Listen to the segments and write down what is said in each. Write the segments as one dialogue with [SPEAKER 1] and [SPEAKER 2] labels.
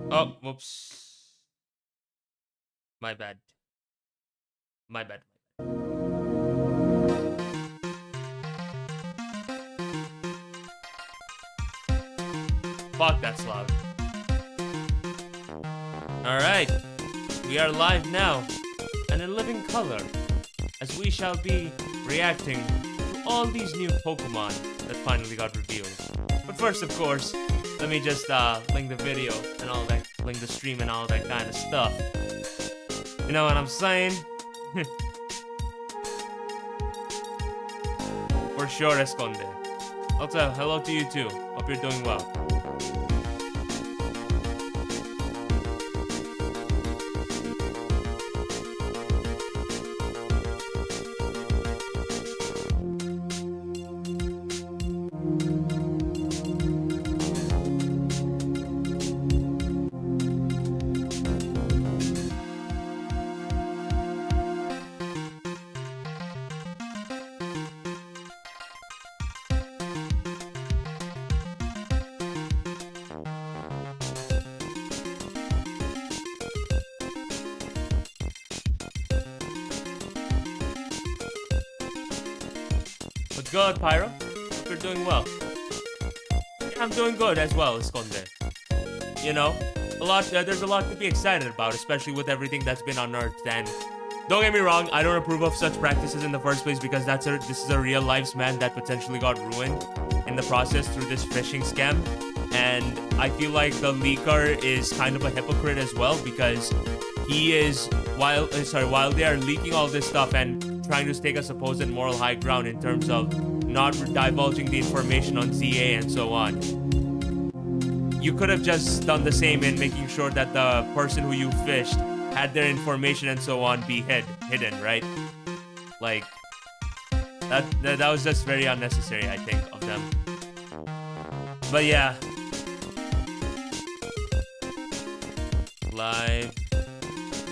[SPEAKER 1] Oh, whoops. My bad. My bad. Fuck, that's loud. Alright. We are live now. And in living color. As we shall be reacting to all these new Pokemon that finally got revealed. But first, of course, let me just link the video and all that, link the stream and all that kind of stuff. You know what I'm saying? For sure, Esconde. Also, hello to you too. Hope you're doing well. What's good, Pyro? Hope you're doing well. Yeah, I'm doing good as well, Esconde. You know, there's a lot to be excited about, especially with everything that's been unearthed. And don't get me wrong, I don't approve of such practices in the first place because this is a real lives man that potentially got ruined in the process through this phishing scam. And I feel like the leaker is kind of a hypocrite as well because he is while they are leaking all this stuff and trying to take a supposed moral high ground in terms of not divulging the information on ZA and so on. You could have just done the same in making sure that the person who you fished had their information and so on be hidden, right? Like, that was just very unnecessary, I think, of them. But yeah. Live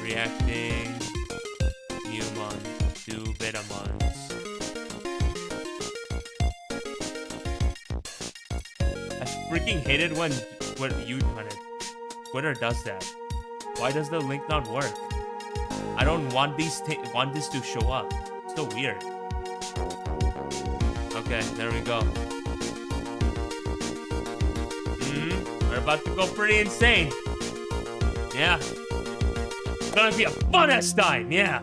[SPEAKER 1] reacting Newmon to Betamons. I freaking hate it when Twitter does that. Why does the link not work? I don't want this to show up. It's so weird. Okay, there we go. We're about to go pretty insane. Yeah. It's gonna be a fun-ass time, yeah.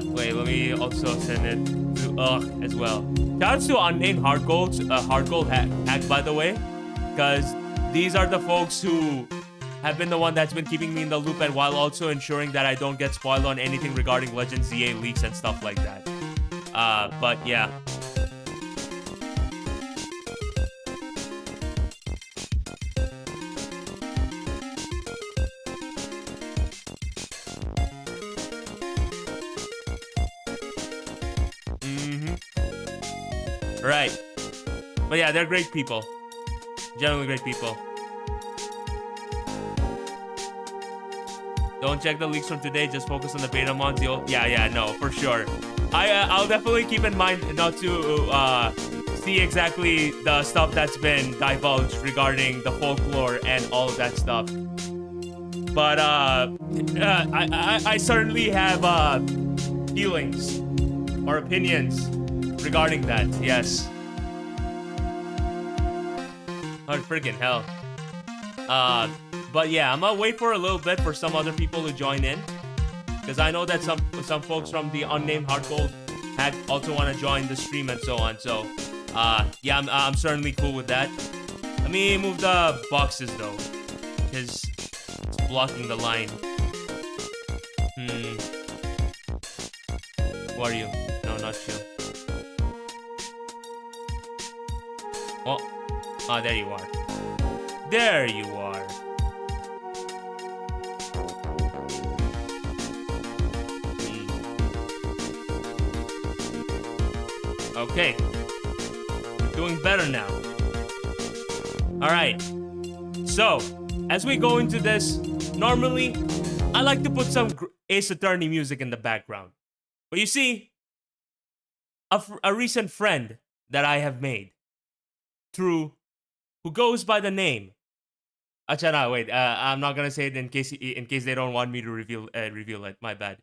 [SPEAKER 1] Wait, let me also send it to as well. Shoutouts to unnamed hard gold hack, by the way, because these are the folks who have been the one that's been keeping me in the loop and while also ensuring that I don't get spoiled on anything regarding Legends ZA leaks and stuff like that. But yeah. Right. But yeah, they're great people. Generally great people. Don't check the leaks from today, just focus on the Betamons. Yeah, no, for sure. I'll definitely keep in mind not to see exactly the stuff that's been divulged regarding the folklore and all of that stuff. But I certainly have feelings or opinions regarding that, yes. Oh, friggin' hell. But yeah, I'm gonna wait for a little bit for some other people to join in. Because I know that some folks from the unnamed hard gold hack also want to join the stream and so on. So, yeah, I'm certainly cool with that. Let me move the boxes though. Because it's blocking the line. Who are you? No, not you. Oh, there you are. There you are. Okay. We're doing better now. Alright. So, as we go into this, normally, I like to put some Ace Attorney music in the background. But you see, a recent friend that I have made, who goes by the name Achana, wait. I'm not gonna say it in case they don't want me to reveal it. My bad.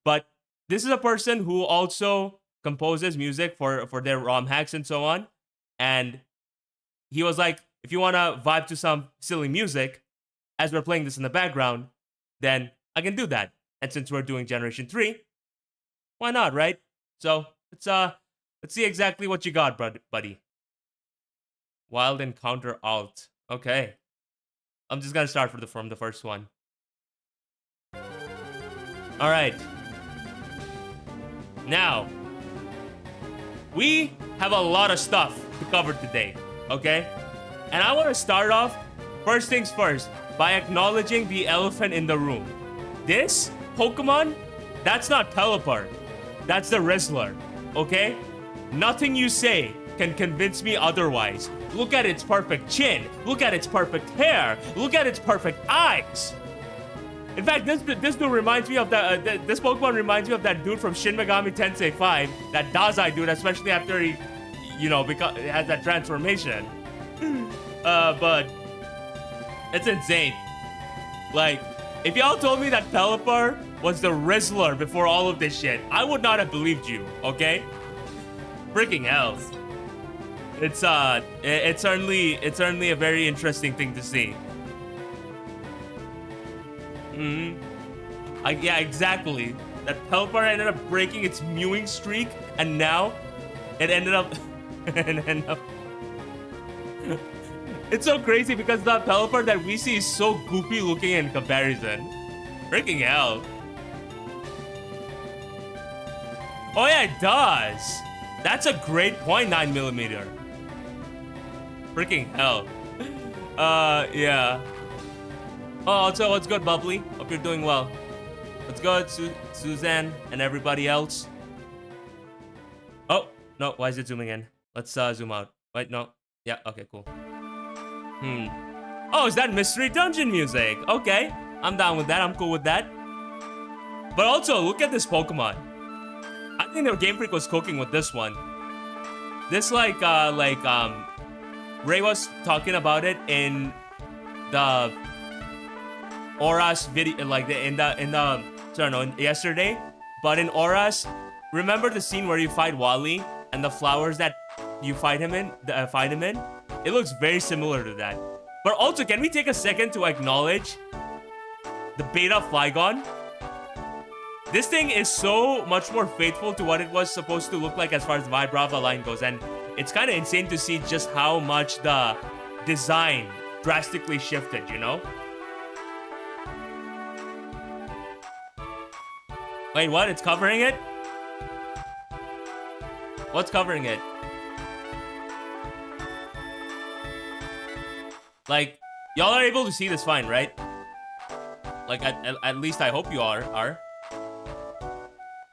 [SPEAKER 1] But this is a person who also composes music for their ROM hacks and so on. And he was like, if you wanna vibe to some silly music, as we're playing this in the background, then I can do that. And since we're doing Generation 3, why not, right? So let's see exactly what you got, buddy. Wild Encounter Alt. Okay. I'm just gonna start from the first one. Alright. Now, we have a lot of stuff to cover today, okay? And I want to start off, first things first, by acknowledging the elephant in the room. This Pokemon, that's not Pelipper. That's the Rizzler, okay? Nothing you say can convince me otherwise. Look at its perfect chin. Look at its perfect hair. Look at its perfect eyes. In fact, this dude reminds me of this Pokemon reminds me of that dude from Shin Megami Tensei 5, that Dazai dude, especially after he, has that transformation. But it's insane. Like, if y'all told me that Pelipper was the Rizzler before all of this shit, I would not have believed you, okay? Freaking hell. It's certainly a very interesting thing to see. Yeah, exactly. That Pelipper ended up breaking its mewing streak, and now it ended up It's so crazy because the Pelipper that we see is so goofy looking in comparison. Freaking hell. Oh yeah, it does. That's a great point, 9mm. Freaking hell. Yeah. Oh, also, what's good, Bubbly? Hope you're doing well. What's good, Suzanne and everybody else? Oh, no, why is it zooming in? Let's zoom out. Wait, no. Yeah, okay, cool. Oh, is that Mystery Dungeon music? Okay, I'm down with that. I'm cool with that. But also, look at this Pokemon. I think the Game Freak was cooking with this one. This Ray was talking about it in the Auras video, yesterday. But in Auras, remember the scene where you fight Wally and the flowers that you fight him in? It looks very similar to that. But also, can we take a second to acknowledge the beta Flygon? This thing is so much more faithful to what it was supposed to look like as far as the Vibrava line goes, and it's kind of insane to see just how much the design drastically shifted, you know? Wait, what? It's covering it? What's covering it? Like, y'all are able to see this fine, right? Like, at least I hope you are.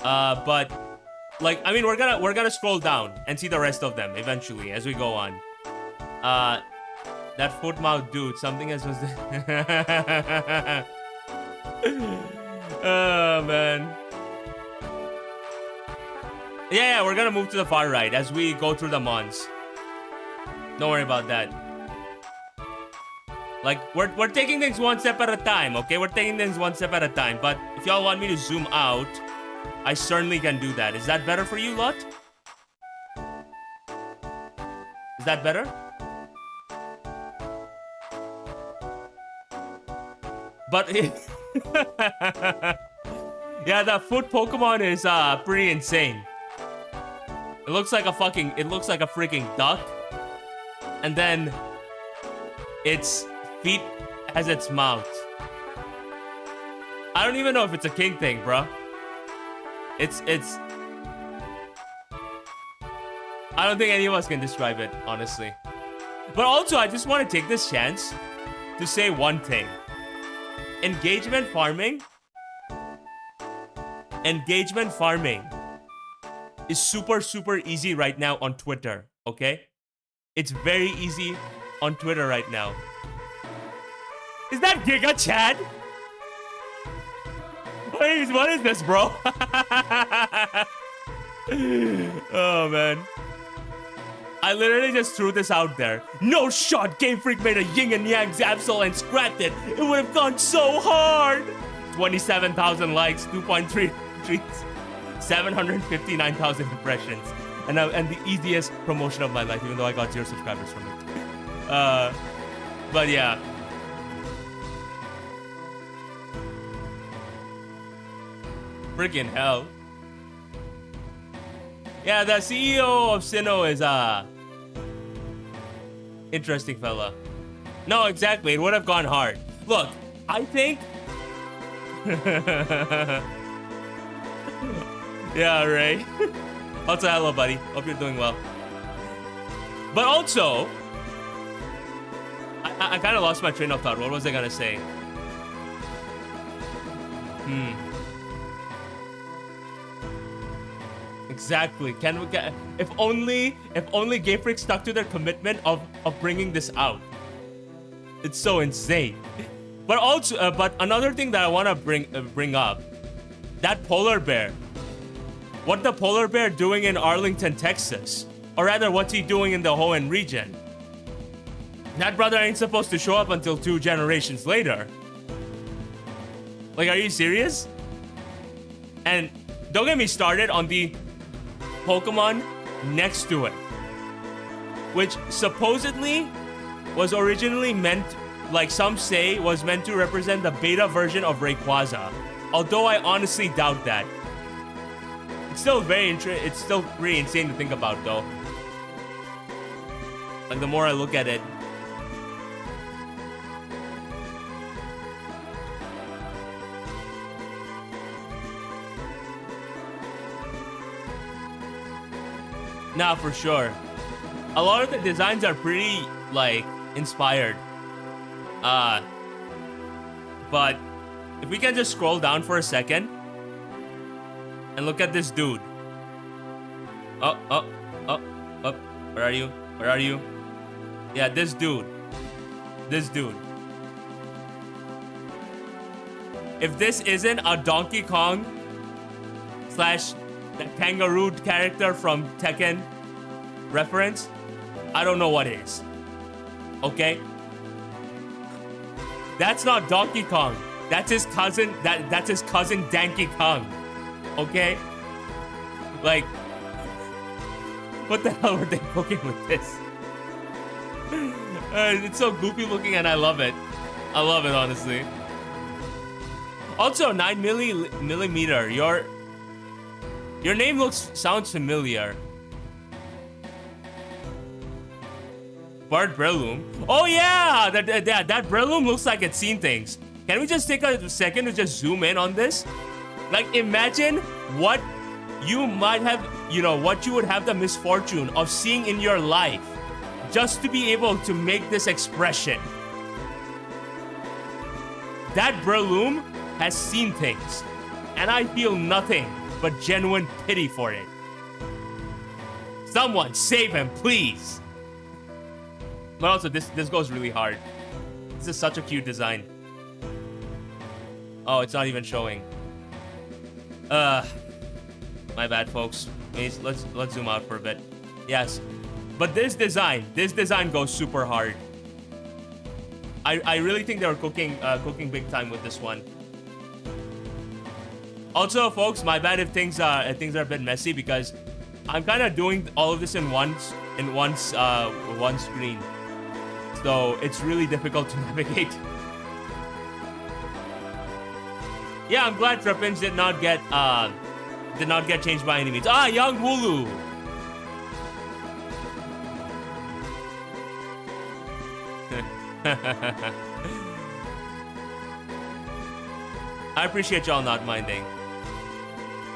[SPEAKER 1] But, like, I mean, we're gonna scroll down and see the rest of them eventually as we go on. That foot mouth dude, something else was there. Oh, man. Yeah, we're gonna move to the far right as we go through the mons. Don't worry about that. Like, we're taking things one step at a time, okay? We're taking things one step at a time. But if y'all want me to zoom out, I certainly can do that. Is that better for you, lot? Is that better? But yeah, the foot Pokemon is pretty insane. It looks like a freaking duck. And then its feet has its mouth. I don't even know if it's a king thing, bro. It's I don't think any of us can describe it, honestly. But also, I just want to take this chance to say one thing. Engagement farming is super easy right now on Twitter, okay? It's very easy on Twitter right now. Is that Giga Chad? What is this, bro? Oh, man. I literally just threw this out there. No shot, Game Freak made a yin and yang Zapsol and scrapped it. It would have gone so hard. 27,000 likes, 2.3 tweets, 759,000 impressions. And the easiest promotion of my life, even though I got 0 subscribers from it. But yeah. Freaking hell. Yeah, the CEO of Sinnoh is interesting fella. No, exactly. It would have gone hard. Look, I think. Yeah, right. Also, hello, buddy. Hope you're doing well. But also, I kind of lost my train of thought. What was I gonna say? Exactly. Can we get? If only Game Freak stuck to their commitment of bringing this out. It's so insane. But also, but another thing that I want to bring up, that polar bear. What the polar bear doing in Arlington, Texas? Or rather, what's he doing in the Hoenn region? That brother ain't supposed to show up until 2 generations later. Like, are you serious? And don't get me started on the Pokemon next to it, which supposedly was originally meant, like some say, was meant to represent the beta version of Rayquaza. Although I honestly doubt that. It's still it's still pretty insane to think about, though. Like, the more I look at it. Nah, for sure. A lot of the designs are pretty, like, inspired. But if we can just scroll down for a second and look at this dude. Where are you? Where are you? Yeah, this dude. This dude. If this isn't a Donkey Kong / that kangaroo character from Tekken reference, I don't know what is. Okay? That's not Donkey Kong. That's his cousin. That's his cousin Donkey Kong. Okay? Like, what the hell were they cooking with this? It's so goofy looking and I love it. I love it, honestly. Also, 9 millimeter. Your name sounds familiar. Bard Breloom. Oh yeah, that Breloom looks like it's seen things. Can we just take a second to just zoom in on this? Like, imagine what you might have, what you would have the misfortune of seeing in your life just to be able to make this expression. That Breloom has seen things, and I feel nothing but genuine pity for it. Someone save him, please. But also, this goes really hard. This is such a cute design. Oh, it's not even showing. My bad, folks. Let's zoom out for a bit. Yes, but this design goes super hard. I really think they were cooking big time with this one. Also, folks, my bad if things are a bit messy because I'm kind of doing all of this in one screen, so it's really difficult to navigate. Yeah, I'm glad Trippins did not get changed by any means. Young Wooloo. I appreciate y'all not minding.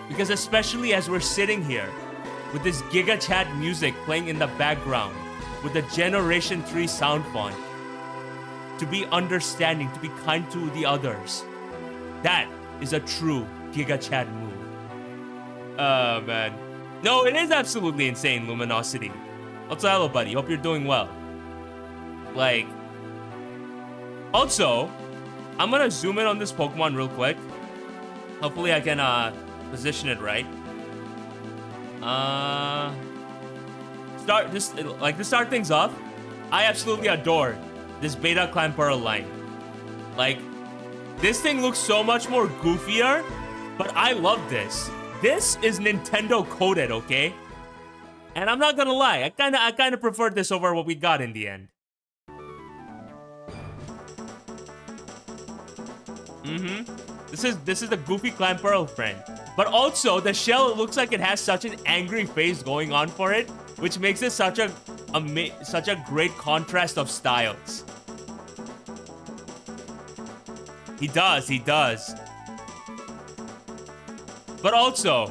[SPEAKER 1] Because especially as we're sitting here with this Giga Chat music playing in the background with the Generation 3 sound font, to be understanding, to be kind to the others, that is a true Giga Chat move. Oh, man. No, it is absolutely insane, Luminosity. Also, hello, buddy. Hope you're doing well. Like, also, I'm gonna zoom in on this Pokemon real quick. Hopefully I can position it right. to start things off, I absolutely adore this Beta Clamperl line. Like, this thing looks so much more goofier, but I love this. This is Nintendo coded, okay? And I'm not gonna lie, I kinda preferred this over what we got in the end. This is the goofy Clamperl friend. But also, the shell looks like it has such an angry face going on for it, which makes it such a great contrast of styles. He does. But also,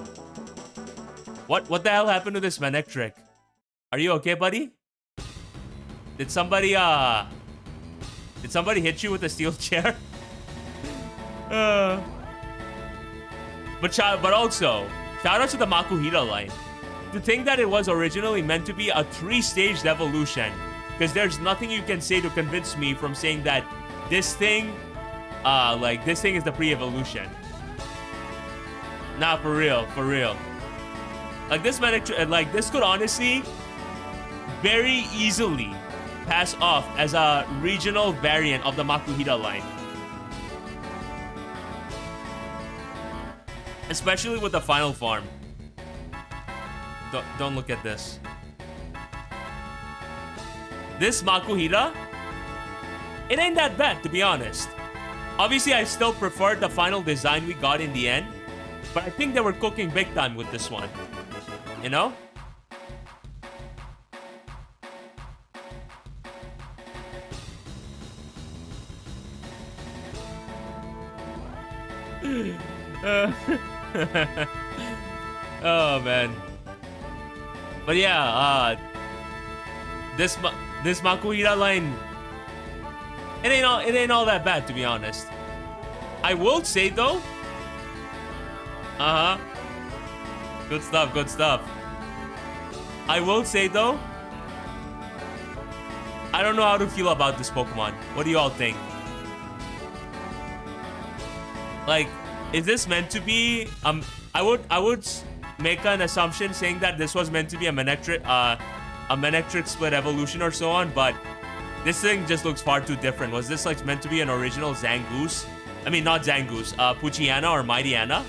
[SPEAKER 1] what the hell happened to this Manectric? Are you okay, buddy? Did somebody hit you with a steel chair? But also, shout out to the Makuhita line. To think that it was originally meant to be a 3-staged evolution, because there's nothing you can say to convince me from saying that this thing, this thing is the pre-evolution. Nah, for real. Like this this could honestly very easily pass off as a regional variant of the Makuhita line. Especially with the final form. Don't look at this. This Makuhita, it ain't that bad, to be honest. Obviously, I still prefer the final design we got in the end, but I think they were cooking big time with this one. You know? Oh man. But yeah, this Makuhita line, it ain't all that bad, to be honest. I will say though, good stuff. I will say though, I don't know how to feel about this Pokemon. What do you all think? Like, is this meant to be I would make an assumption saying that this was meant to be a Manectric split evolution or so on, but this thing just looks far too different. Was this like meant to be an original Zangoose? I mean, not Zangoose, Poochyena or Mightyena?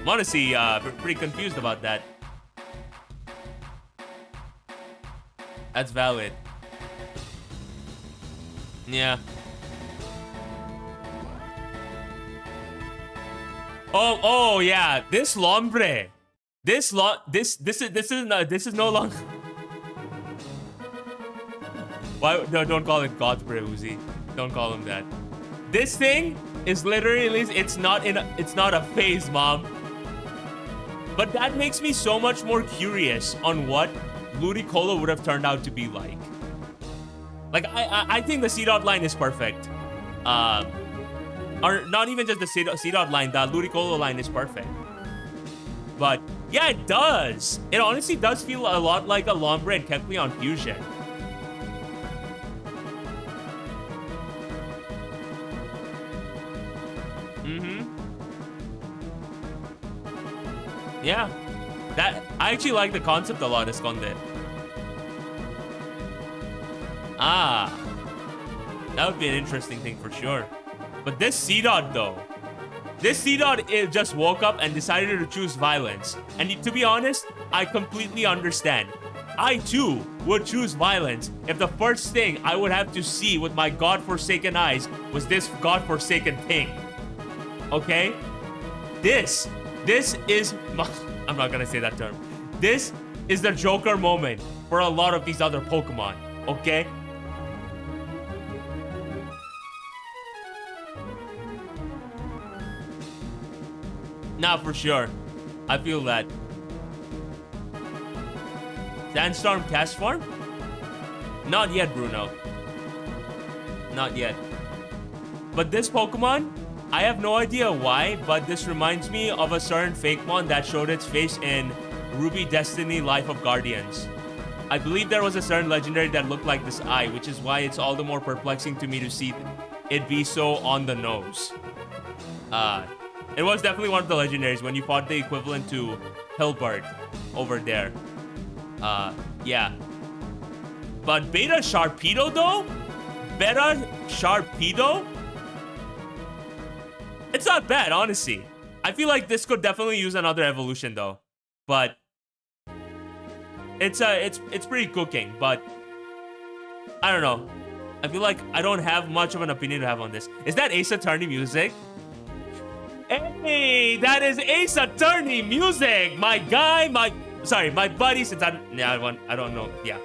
[SPEAKER 1] I'm honestly pretty confused about that. That's valid. Yeah. Oh yeah, this Lombre. This is no longer. Why? No, don't call it Godbre, Uzi. Don't call him that. This thing is literally, it's not a phase, mom. But that makes me so much more curious on what Ludicolo would have turned out to be like. Like I think the C-Dot line is perfect. Or not even just the C-Dot line, the Ludicolo line is perfect. But yeah, it does. It honestly does feel a lot like a Lombre and Kecleon fusion. Yeah. I actually like the concept a lot, Esconde. That would be an interesting thing for sure. But this C-Dot though, this C-Dot just woke up and decided to choose violence. And to be honest, I completely understand. I too would choose violence if the first thing I would have to see with my godforsaken eyes was this godforsaken thing. Okay? This is, I'm not gonna say that term. This is the Joker moment for a lot of these other Pokemon. Okay? Nah, for sure. I feel that. Sandstorm cast form? Not yet, Bruno. Not yet. But this Pokemon, I have no idea why, but this reminds me of a certain Fakemon that showed its face in Ruby Destiny Life of Guardians. I believe there was a certain legendary that looked like this eye, which is why it's all the more perplexing to me to see it be so on the nose. It was definitely one of the legendaries when you fought the equivalent to Hilbert over there. Yeah. But Beta Sharpedo though? Beta Sharpedo? It's not bad, honestly. I feel like this could definitely use another evolution though. But it's pretty cooking, but I don't know. I feel like I don't have much of an opinion to have on this. Is that Ace Attorney music? Hey, that is Ace Attorney music! My guy, my buddy, since I don't know. Yeah.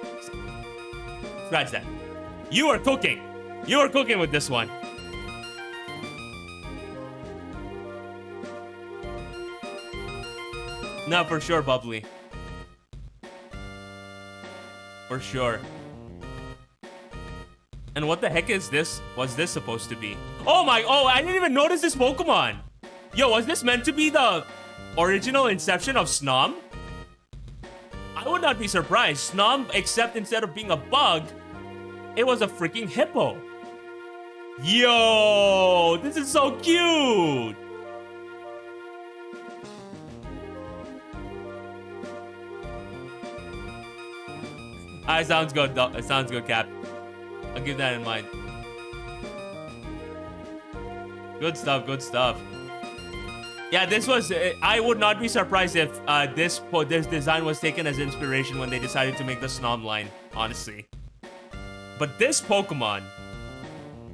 [SPEAKER 1] Scratch that. You are cooking. You are cooking with this one. No, for sure, Bubbly. For sure. And what the heck is this? What's this supposed to be? Oh, I didn't even notice this Pokemon. Yo, was this meant to be the original inception of Snom? I would not be surprised. Snom, except instead of being a bug, it was a freaking hippo. Yo, this is so cute. Alright, sounds good. It sounds good, Cap. I'll keep that in mind. Good stuff, good stuff. Yeah, this was... I would not be surprised if this design was taken as inspiration when they decided to make the Snom line, honestly. But this Pokemon...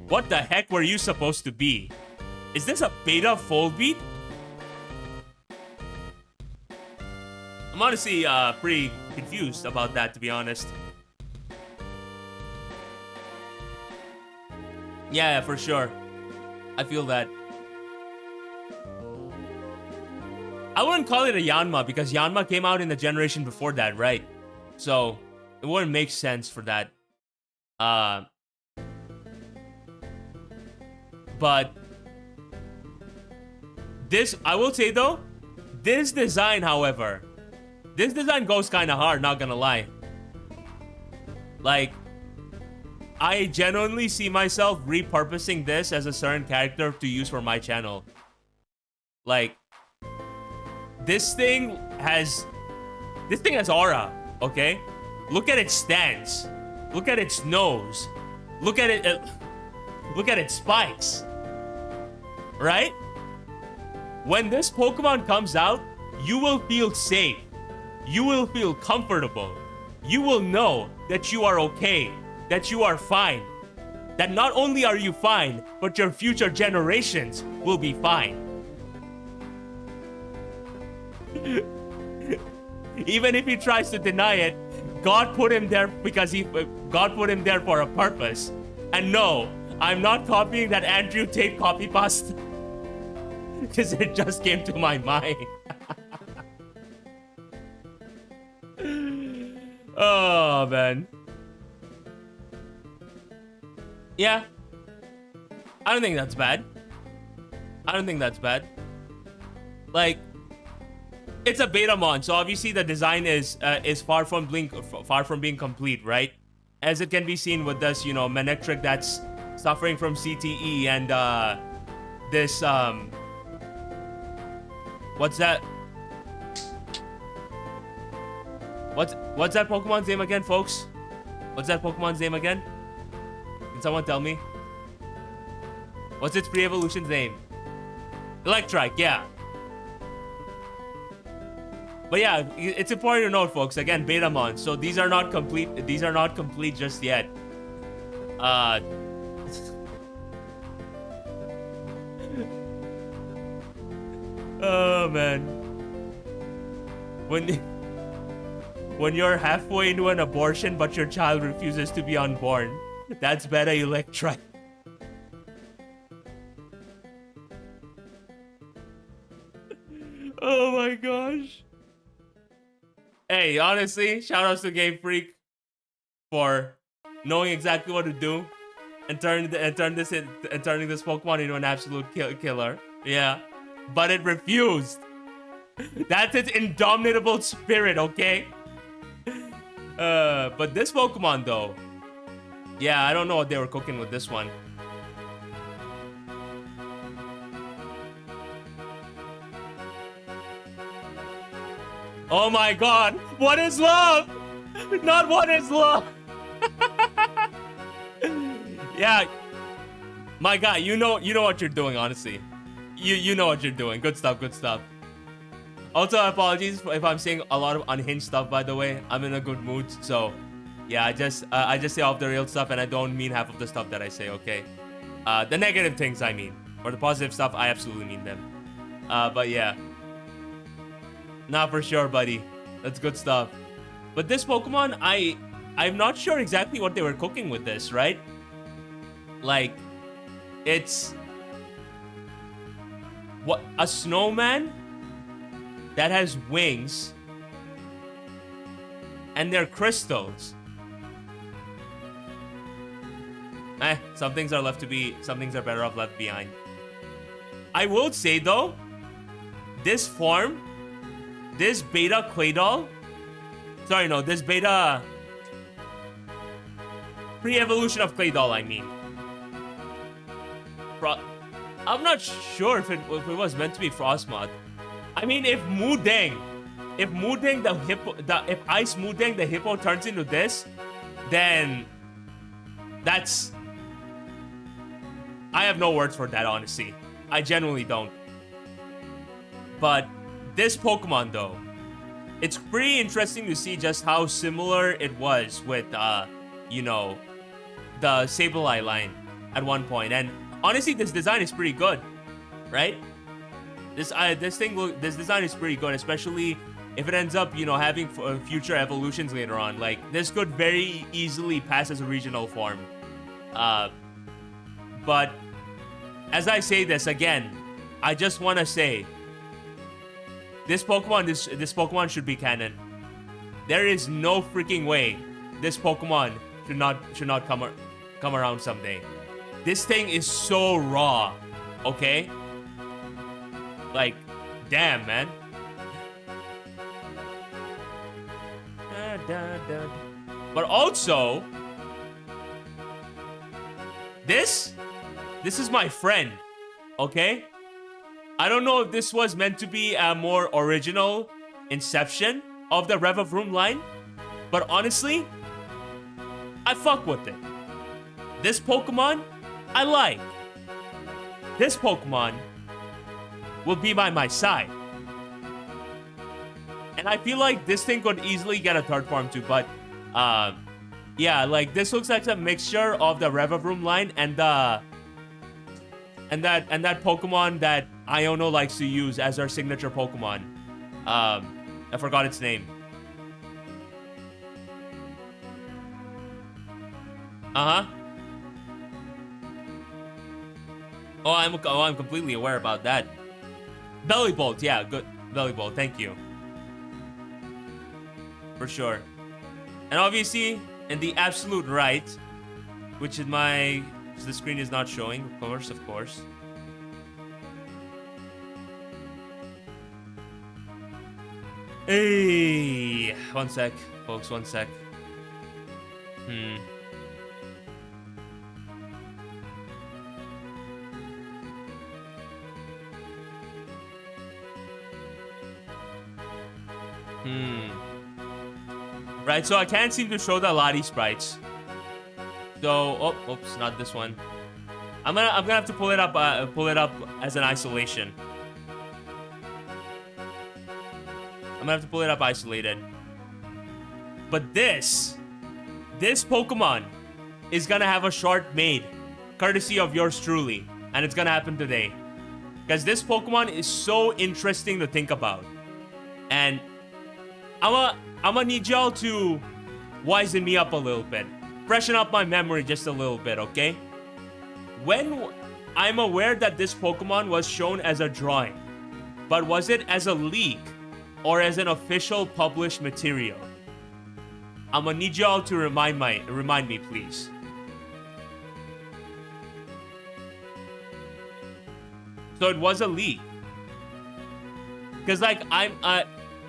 [SPEAKER 1] What the heck were you supposed to be? Is this a Beta Volbeat? I'm honestly pretty confused about that, to be honest. Yeah, for sure. I feel that. I wouldn't call it a Yanma because Yanma came out in the generation before that, right? So it wouldn't make sense for that. But this, I will say though, this design, however, this design goes kind of hard, not gonna lie. Like, I genuinely see myself repurposing this as a certain character to use for my channel. Like, this thing has aura, okay? Look at its stance. Look at its nose. Look at it. Look at its spikes. Right? When this Pokemon comes out, you will feel safe. You will feel comfortable. You will know that you are okay. That you are fine. That not only are you fine, but your future generations will be fine. Even if he tries to deny it, God put him there because God put him there for a purpose. And no, I'm not copying that Andrew Tate copy pasta because it just came to my mind. Oh man. Yeah. I don't think that's bad. I don't think that's bad. Like, it's a Betamon, so obviously the design is far from being complete, right? As it can be seen with this, you know, Manectric that's suffering from CTE and this what's that? What's that Pokemon's name again, folks? What's that Pokemon's name again? Can someone tell me? What's its pre-evolution's name? Electrike, yeah. But yeah, it's important to note, folks. Again, Betamon. So these are not complete. These are not complete just yet. Oh man. When you're halfway into an abortion, but your child refuses to be unborn, that's Beta Electrike. Oh my gosh. Hey, honestly, shout outs to Game Freak for knowing exactly what to do and turning this Pokemon into an absolute killer. Yeah, but it refused. That's its indomitable spirit, okay? But this Pokemon though, yeah, I don't know what they were cooking with this one. Oh my god, what is love? Not one is low. Yeah. My guy, you know what you're doing, honestly. You know what you're doing. Good stuff, good stuff. Also, apologies if I'm saying a lot of unhinged stuff, by the way. I'm in a good mood, so yeah, I just say off the real stuff, and I don't mean half of the stuff that I say, okay? The negative things, I mean. Or the positive stuff, I absolutely mean them. But yeah. Nah, for sure, buddy. That's good stuff. But this Pokemon, I'm not sure exactly what they were cooking with this, right? Like, it's... what? A snowman that has wings and they're crystals. Some things are better off left behind. I will say though, this form, this beta Claydol, this beta pre-evolution of Claydol, I mean. I'm not sure if it was meant to be Frostmoth. I mean, if Ice Moodang the hippo turns into this, then that's... I have no words for that, honestly. I genuinely don't. But this Pokemon, though, it's pretty interesting to see just how similar it was with, you know, the Sableye line at one point. And honestly, this design is pretty good, right? This design is pretty good, especially if it ends up, you know, having future evolutions later on. Like, this could very easily pass as a regional form. But as I say this again, I just want to say, this Pokemon should be canon. There is no freaking way this Pokemon should not come around someday. This thing is so raw, okay? Like, damn, man. But also, this is my friend, okay? I don't know if this was meant to be a more original inception of the Rev of Room line, but honestly, I fuck with it. This Pokemon, I like. This Pokemon will be by my side. And I feel like this thing could easily get a third form too, but yeah, like this looks like a mixture of the Rev of Room line and that Pokemon that Iono likes to use as our signature Pokemon. I forgot its name. Uh-huh. Oh, I'm completely aware about that. Bellybolt, yeah, good. Bellybolt, thank you. For sure. And obviously, in the absolute right, which is the screen is not showing, of course. Hey, one sec, folks, one sec. Right, so I can't seem to show the Lottie sprites. So, oops, not this one. I'm gonna have to pull it up as an isolation. I'm gonna have to pull it up isolated. But this Pokemon is gonna have a short made, courtesy of yours truly, and it's gonna happen today. Because this Pokemon is so interesting to think about. And I'm gonna need y'all to wisen me up a little bit. Freshen up my memory just a little bit, okay? When I'm aware that this Pokemon was shown as a drawing, but was it as a leak or as an official published material? I'm gonna need y'all to remind me, please. So it was a leak. Because like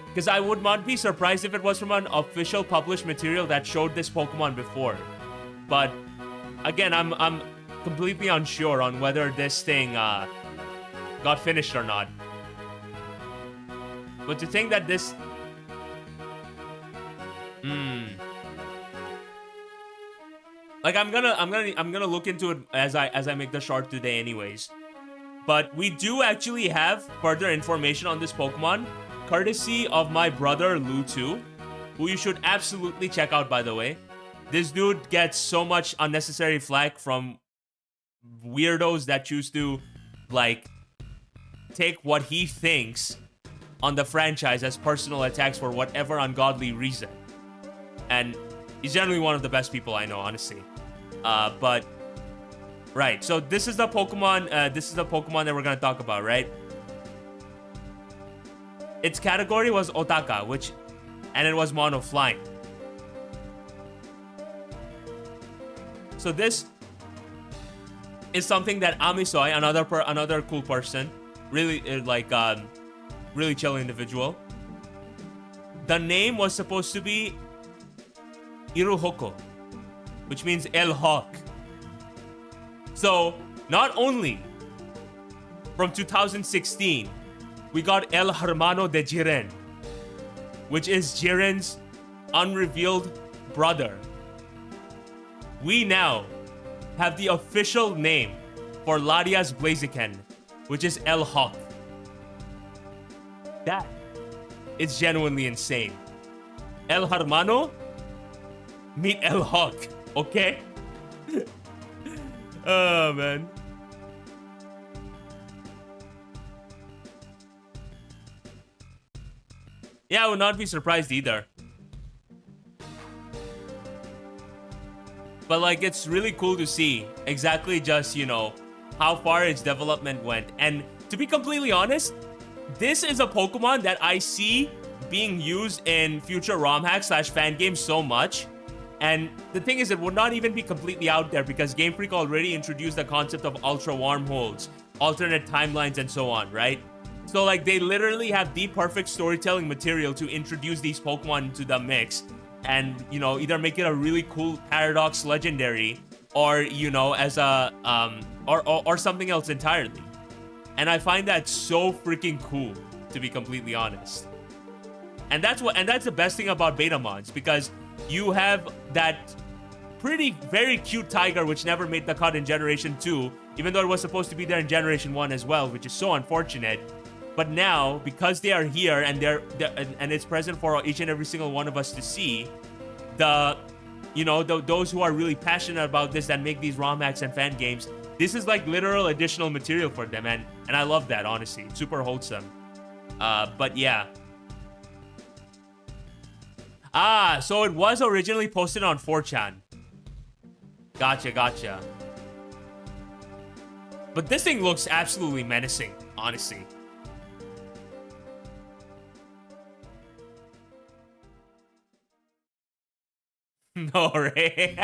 [SPEAKER 1] because I would not be surprised if it was from an official published material that showed this Pokemon before. But again, I'm completely unsure on whether this thing got finished or not. But to think that this... Like I'm gonna look into it as I make the short today anyways. But we do actually have further information on this Pokemon, courtesy of my brother Lu2, who you should absolutely check out, by the way. This dude gets so much unnecessary flack from weirdos that choose to, like, take what he thinks on the franchise as personal attacks for whatever ungodly reason. And he's generally one of the best people I know, honestly. But right, so this is the Pokemon. This is the Pokemon that we're gonna talk about, right? Its category was Otaka, and it was mono flying. So this is something that Amisoy, another cool person, really really chill individual. The name was supposed to be Iruhoko, which means El Hawk. So, not only from 2016, we got El Hermano de Jiren, which is Jiren's unrevealed brother. We now have the official name for Laria's Blaziken, which is El Hawk. That is genuinely insane. El Hermano meet El Hawk, okay? Oh, man. Yeah, I would not be surprised either. But, like, it's really cool to see exactly just, you know, how far its development went. And to be completely honest, this is a Pokemon that I see being used in future ROM hacks / fan games so much. And the thing is, it would not even be completely out there because Game Freak already introduced the concept of ultra wormholes, alternate timelines, and so on, right? So, like, they literally have the perfect storytelling material to introduce these Pokemon into the mix and, you know, either make it a really cool Paradox Legendary or, you know, as a, or something else entirely. And I find that so freaking cool, to be completely honest. And that's the best thing about Betamons, because you have that very cute tiger which never made the cut in Generation 2, even though it was supposed to be there in Generation 1 as well, which is so unfortunate. But now, because they are here and and it's present for each and every single one of us to see, those who are really passionate about this and make these ROM hacks and fan games, this is like literal additional material for them, and I love that, honestly. It's super wholesome. But yeah. So it was originally posted on 4chan. Gotcha. But this thing looks absolutely menacing, honestly. No, Ray.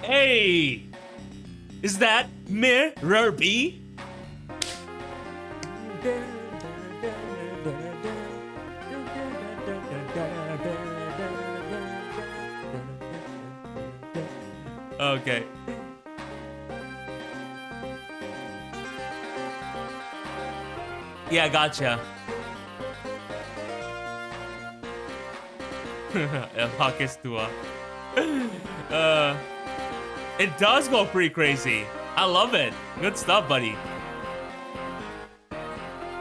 [SPEAKER 1] Hey! Is that Mirror B? Okay. Yeah, gotcha. El Hawkes Tua. It does go pretty crazy. I love it. Good stuff, buddy.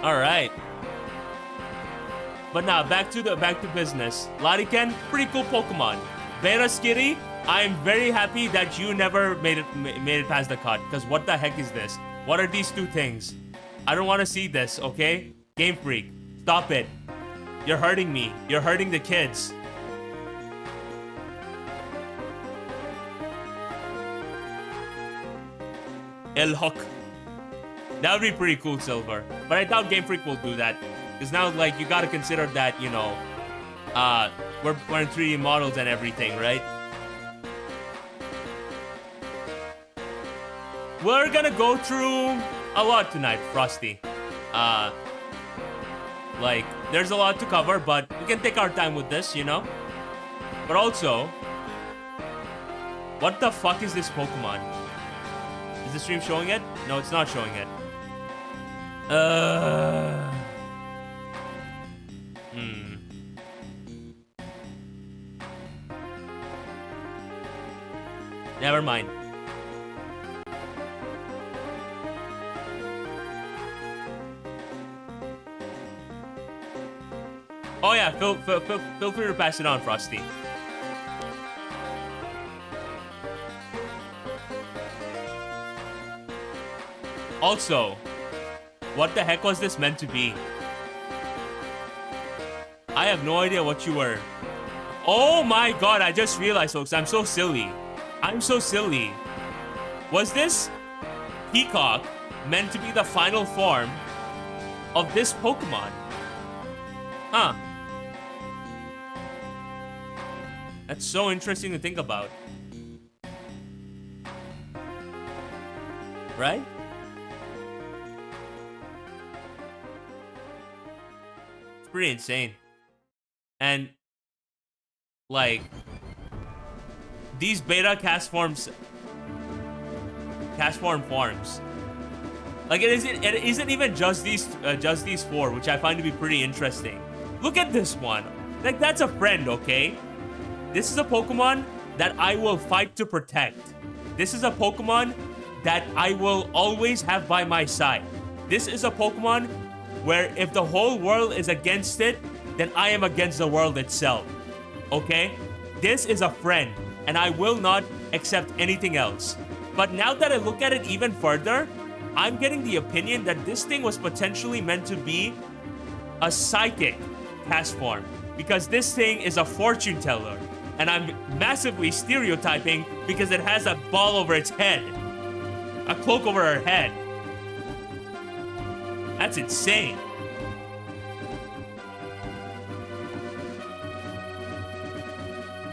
[SPEAKER 1] Alright. But now, back to business. Lariken, pretty cool Pokemon. Beraskiri, I'm very happy that you never made it past the cut. Because what the heck is this? What are these two things? I don't want to see this, okay? Game Freak, stop it. You're hurting me. You're hurting the kids. El Hawk. That would be pretty cool, Silver. But I doubt Game Freak will do that. Because now, like, you gotta consider that, you know, we're in 3D models and everything, right? We're gonna go through a lot tonight, Frosty. Like, there's a lot to cover, but we can take our time with this, you know? But also, what the fuck is this Pokemon? Is the stream showing it? No, it's not showing it. Never mind. Oh yeah, feel free to pass it on, Frosty. Also, what the heck was this meant to be? I have no idea what you were. Oh my god, I just realized, folks, I'm so silly. I'm so silly. Was this peacock meant to be the final form of this Pokemon? Huh. That's so interesting to think about. Right? It's pretty insane. And, like, these beta cast form forms. Like, it isn't even just these four, which I find to be pretty interesting. Look at this one. Like, that's a friend, okay? This is a Pokemon that I will fight to protect. This is a Pokemon that I will always have by my side. This is a Pokemon where if the whole world is against it, then I am against the world itself. Okay? This is a friend, and I will not accept anything else. But now that I look at it even further, I'm getting the opinion that this thing was potentially meant to be a psychic cast form, because this thing is a fortune teller, and I'm massively stereotyping because it has a ball over its head, a cloak over her head. That's insane.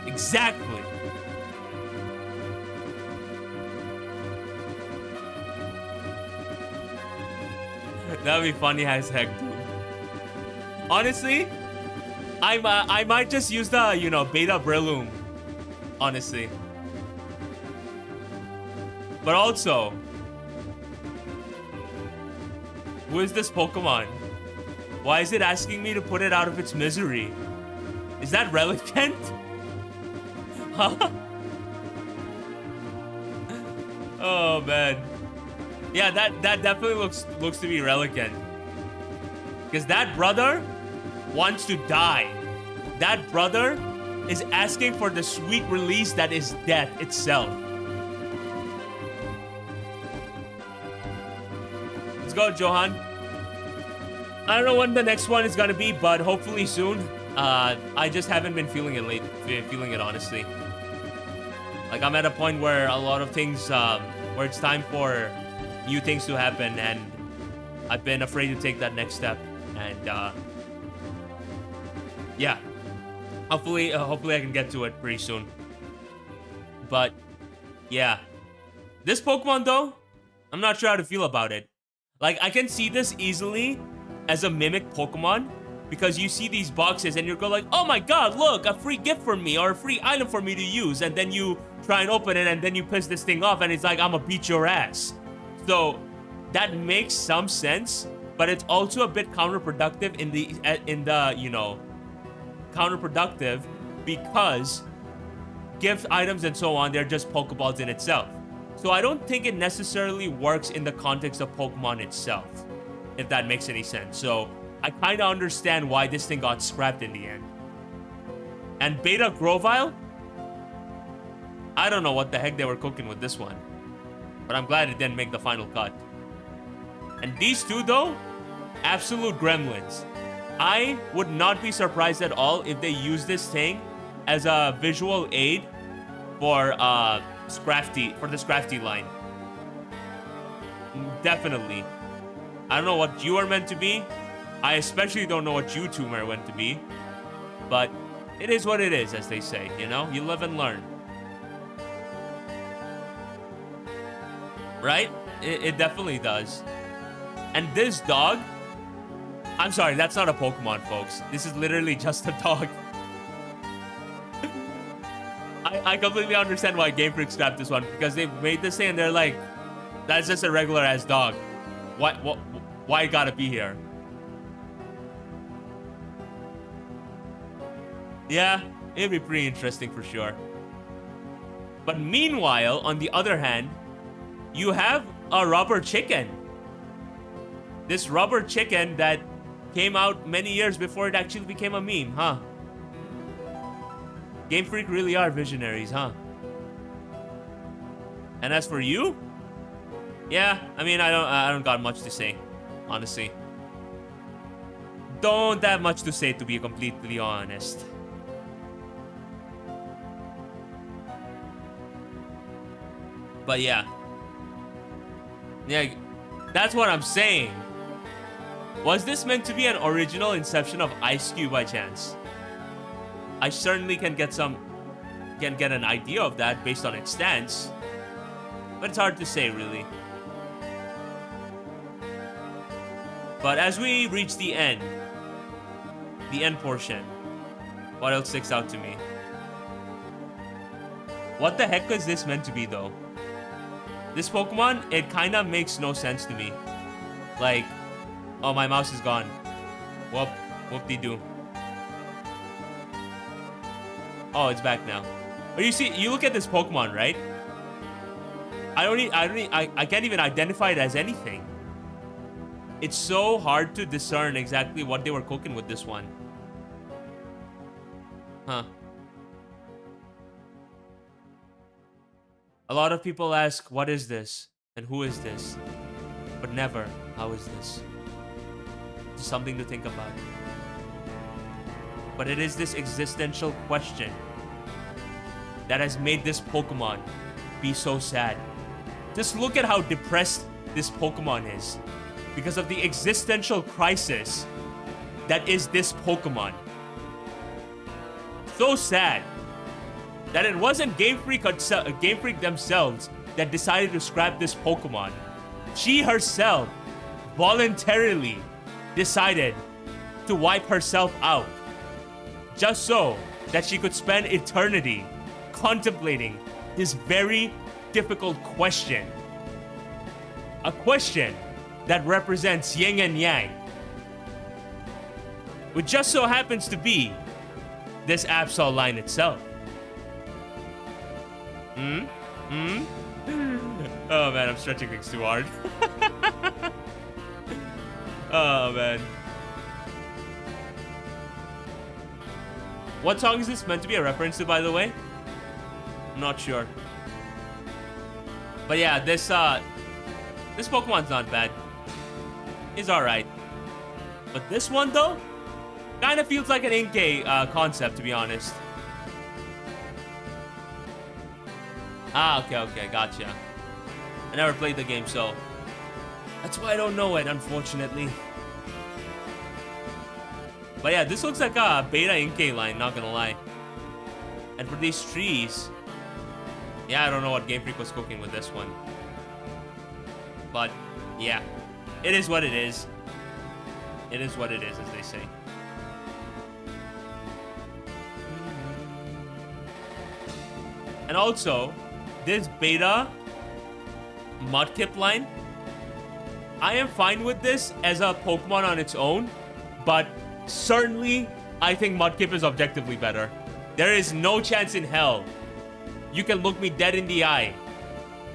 [SPEAKER 1] Exactly. That would be funny as heck, dude. Honestly, I might just use the, you know, beta Breloom. Honestly. But also, who is this Pokemon? Why is it asking me to put it out of its misery? Is that Relicanth? Huh? Oh man. Yeah, that definitely looks to be Relicanth. Because that brother wants to die. That brother is asking for the sweet release that is death itself. Let's go, Johan. I don't know when the next one is gonna be, but hopefully soon. I just haven't been feeling it honestly. Like, I'm at a point where a lot of things, where it's time for new things to happen, and I've been afraid to take that next step. And yeah, hopefully I can get to it pretty soon. But yeah, this Pokemon though, I'm not sure how to feel about it. Like, I can see this easily as a mimic Pokemon, because you see these boxes and you go like, oh my god, look, a free gift for me or a free item for me to use, and then you try and open it and then you piss this thing off and it's like, I'm gonna beat your ass. So that makes some sense, but it's also a bit counterproductive in the you know, counterproductive, because gift items and so on, they're just Pokeballs in itself. So I don't think it necessarily works in the context of Pokemon itself, if that makes any sense. So I kind of understand why this thing got scrapped in the end. And Beta Grovyle, I don't know what the heck they were cooking with this one, but I'm glad it didn't make the final cut. And these two though, absolute gremlins. I would not be surprised at all if they use this thing as a visual aid for the Scrafty line. Definitely. I don't know what you are meant to be. I especially don't know what you two are meant to be. But it is what it is, as they say, you know? You live and learn. Right? It definitely does. And this dog... I'm sorry, that's not a Pokemon, folks. This is literally just a dog. I completely understand why Game Freak scrapped this one, because they made this thing and they're like, that's just a regular ass dog. Why it gotta be here? Yeah, it'd be pretty interesting for sure. But meanwhile, on the other hand, you have a rubber chicken. This rubber chicken that came out many years before it actually became a meme, huh? Game Freak really are visionaries, huh? And as for you, yeah, I mean, I don't got much to say, honestly. Don't have much to say, to be completely honest. But yeah, that's what I'm saying. Was this meant to be an original inception of Ice Cube by chance? I certainly can get an idea of that based on its stance, but it's hard to say, really. But as we reach the end portion, what else sticks out to me? What the heck is this meant to be, though? This Pokemon, it kind of makes no sense to me. Like, oh, my mouse is gone. Whoop-de-doo. Oh, it's back now. But you see, you look at this Pokemon, right? I can't even identify it as anything. It's so hard to discern exactly what they were cooking with this one. Huh. A lot of people ask, what is this? And who is this? But never, how is this? It's something to think about. But it is this existential question that has made this Pokemon be so sad. Just look at how depressed this Pokemon is because of the existential crisis that is this Pokemon. So sad that it wasn't Game Freak themselves that decided to scrap this Pokemon. She herself voluntarily decided to wipe herself out just so that she could spend eternity contemplating this very difficult question. A question that represents yin and yang, which just so happens to be this Absol line itself. Oh man, I'm stretching things too hard. Oh man. What song is this meant to be a reference to, by the way? I'm not sure. But yeah, this Pokemon's not bad. It's alright. But this one, though, kind of feels like an Inkay concept, to be honest. Ah, okay, gotcha. I never played the game, so that's why I don't know it, unfortunately. But yeah, this looks like a beta Inkay line, not gonna lie. And for these trees, yeah, I don't know what Game Freak was cooking with this one. But yeah, it is what it is. It is what it is, as they say. And also, this beta Mudkip line, I am fine with this as a Pokemon on its own, but certainly I think Mudkip is objectively better. There is no chance in hell you can look me dead in the eye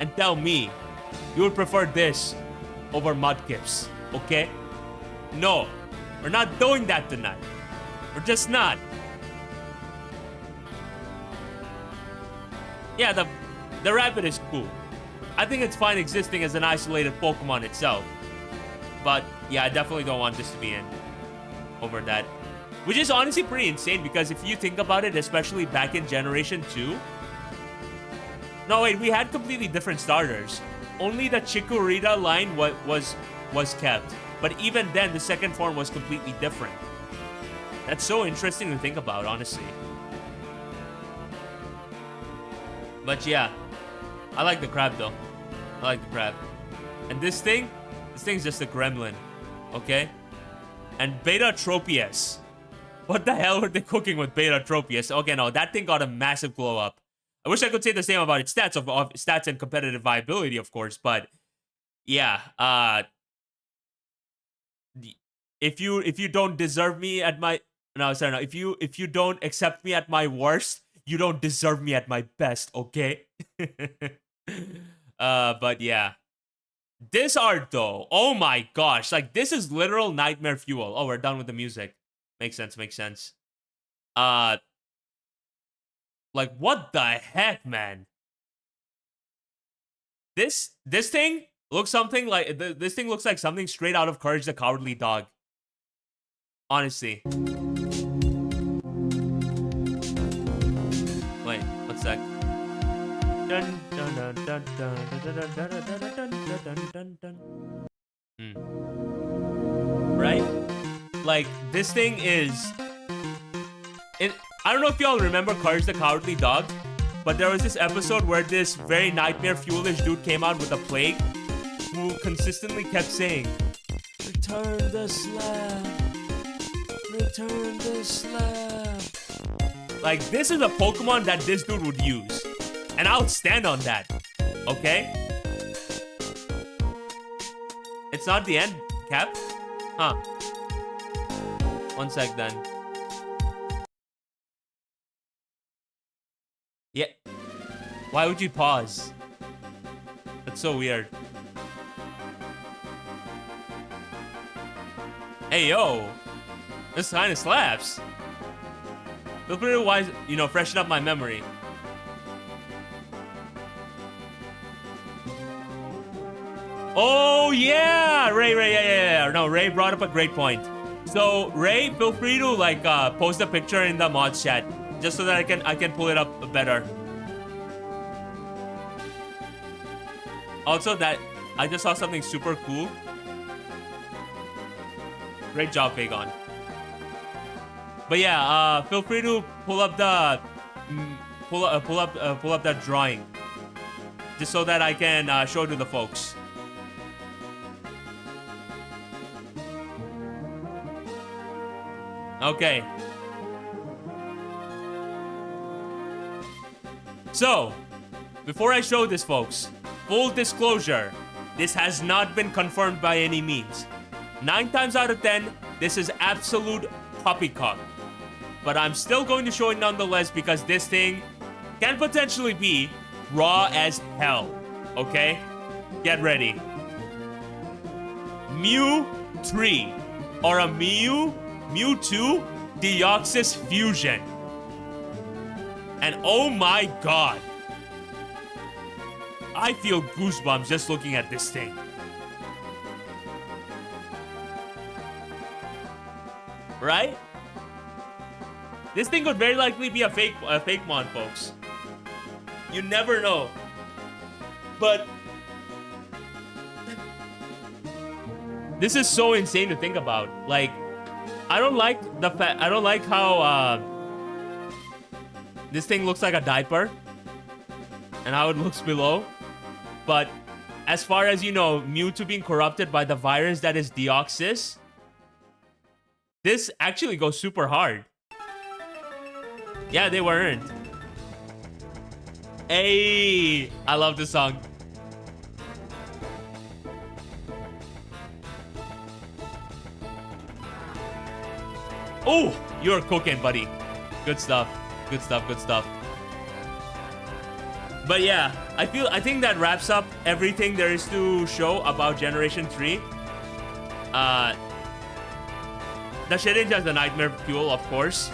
[SPEAKER 1] and tell me you would prefer this over Mudkips, okay? No, we're not doing that tonight. We're just not. Yeah, the rabbit is cool. I think it's fine existing as an isolated Pokemon itself. But yeah, I definitely don't want this to be in over that. Which is honestly pretty insane because if you think about it, especially back in Generation 2. No, wait, we had completely different starters. Only the Chikorita line was kept. But even then, the second form was completely different. That's so interesting to think about, honestly. But yeah, I like the crab though. I like the crab. And this thing's just a gremlin, okay? And Beta Tropius. What the hell were they cooking with Beta Tropius? Okay, no, that thing got a massive glow up. I wish I could say the same about its stats, of stats and competitive viability, of course, but yeah, if you don't deserve me at my if you don't accept me at my worst, You don't deserve me at my best, okay? But yeah. This art, though, oh my gosh. Like, this is literal nightmare fuel. Oh, we're done with the music. Makes sense, makes sense. Like, what the heck, man? This thing looks something like... This thing looks like something straight out of Courage the Cowardly Dog. Honestly. Wait, one sec. Right? Like, this thing is... I don't know if y'all remember Courage the Cowardly Dog, but there was this episode where this very nightmare fuelish dude came out with a plague who consistently kept saying, "Return the slab. Return the slab." Like, this is a Pokemon that this dude would use. And I would stand on that. Okay? It's not the end, Cap? Huh. One sec then. Yeah. Why would you pause? That's so weird. Hey, yo. This kind of slaps. Feel free to freshen up my memory. Oh, yeah! Ray, yeah. No, Ray brought up a great point. So, Ray, feel free to, like, post a picture in the mods chat. Just so that I can pull it up better. Also, that I just saw something super cool. Great job, Vagon. But yeah, feel free to pull up the pull up that drawing, just so that I can show it to the folks. Okay. So, before I show this, folks, full disclosure, this has not been confirmed by any means. 9 times out of 10, this is absolute poppycock. But I'm still going to show it nonetheless because this thing can potentially be raw as hell. Okay? Get ready. Mew 3 or a Mewtwo Deoxys fusion. And oh my god, I feel goosebumps just looking at this thing. Right? This thing could very likely be a fake mon, folks. You never know. But this is so insane to think about. Like, I don't like how this thing looks like a diaper and how it looks below. But as far as you know, Mewtwo being corrupted by the virus that is Deoxys, this actually goes super hard. Yeah, they weren't. Hey, I love this song. Oh, you're cooking, buddy. Good stuff. Good stuff, good stuff. But yeah, I think that wraps up everything there is to show about Generation 3. The Shedinja has the Nightmare Fuel, of course.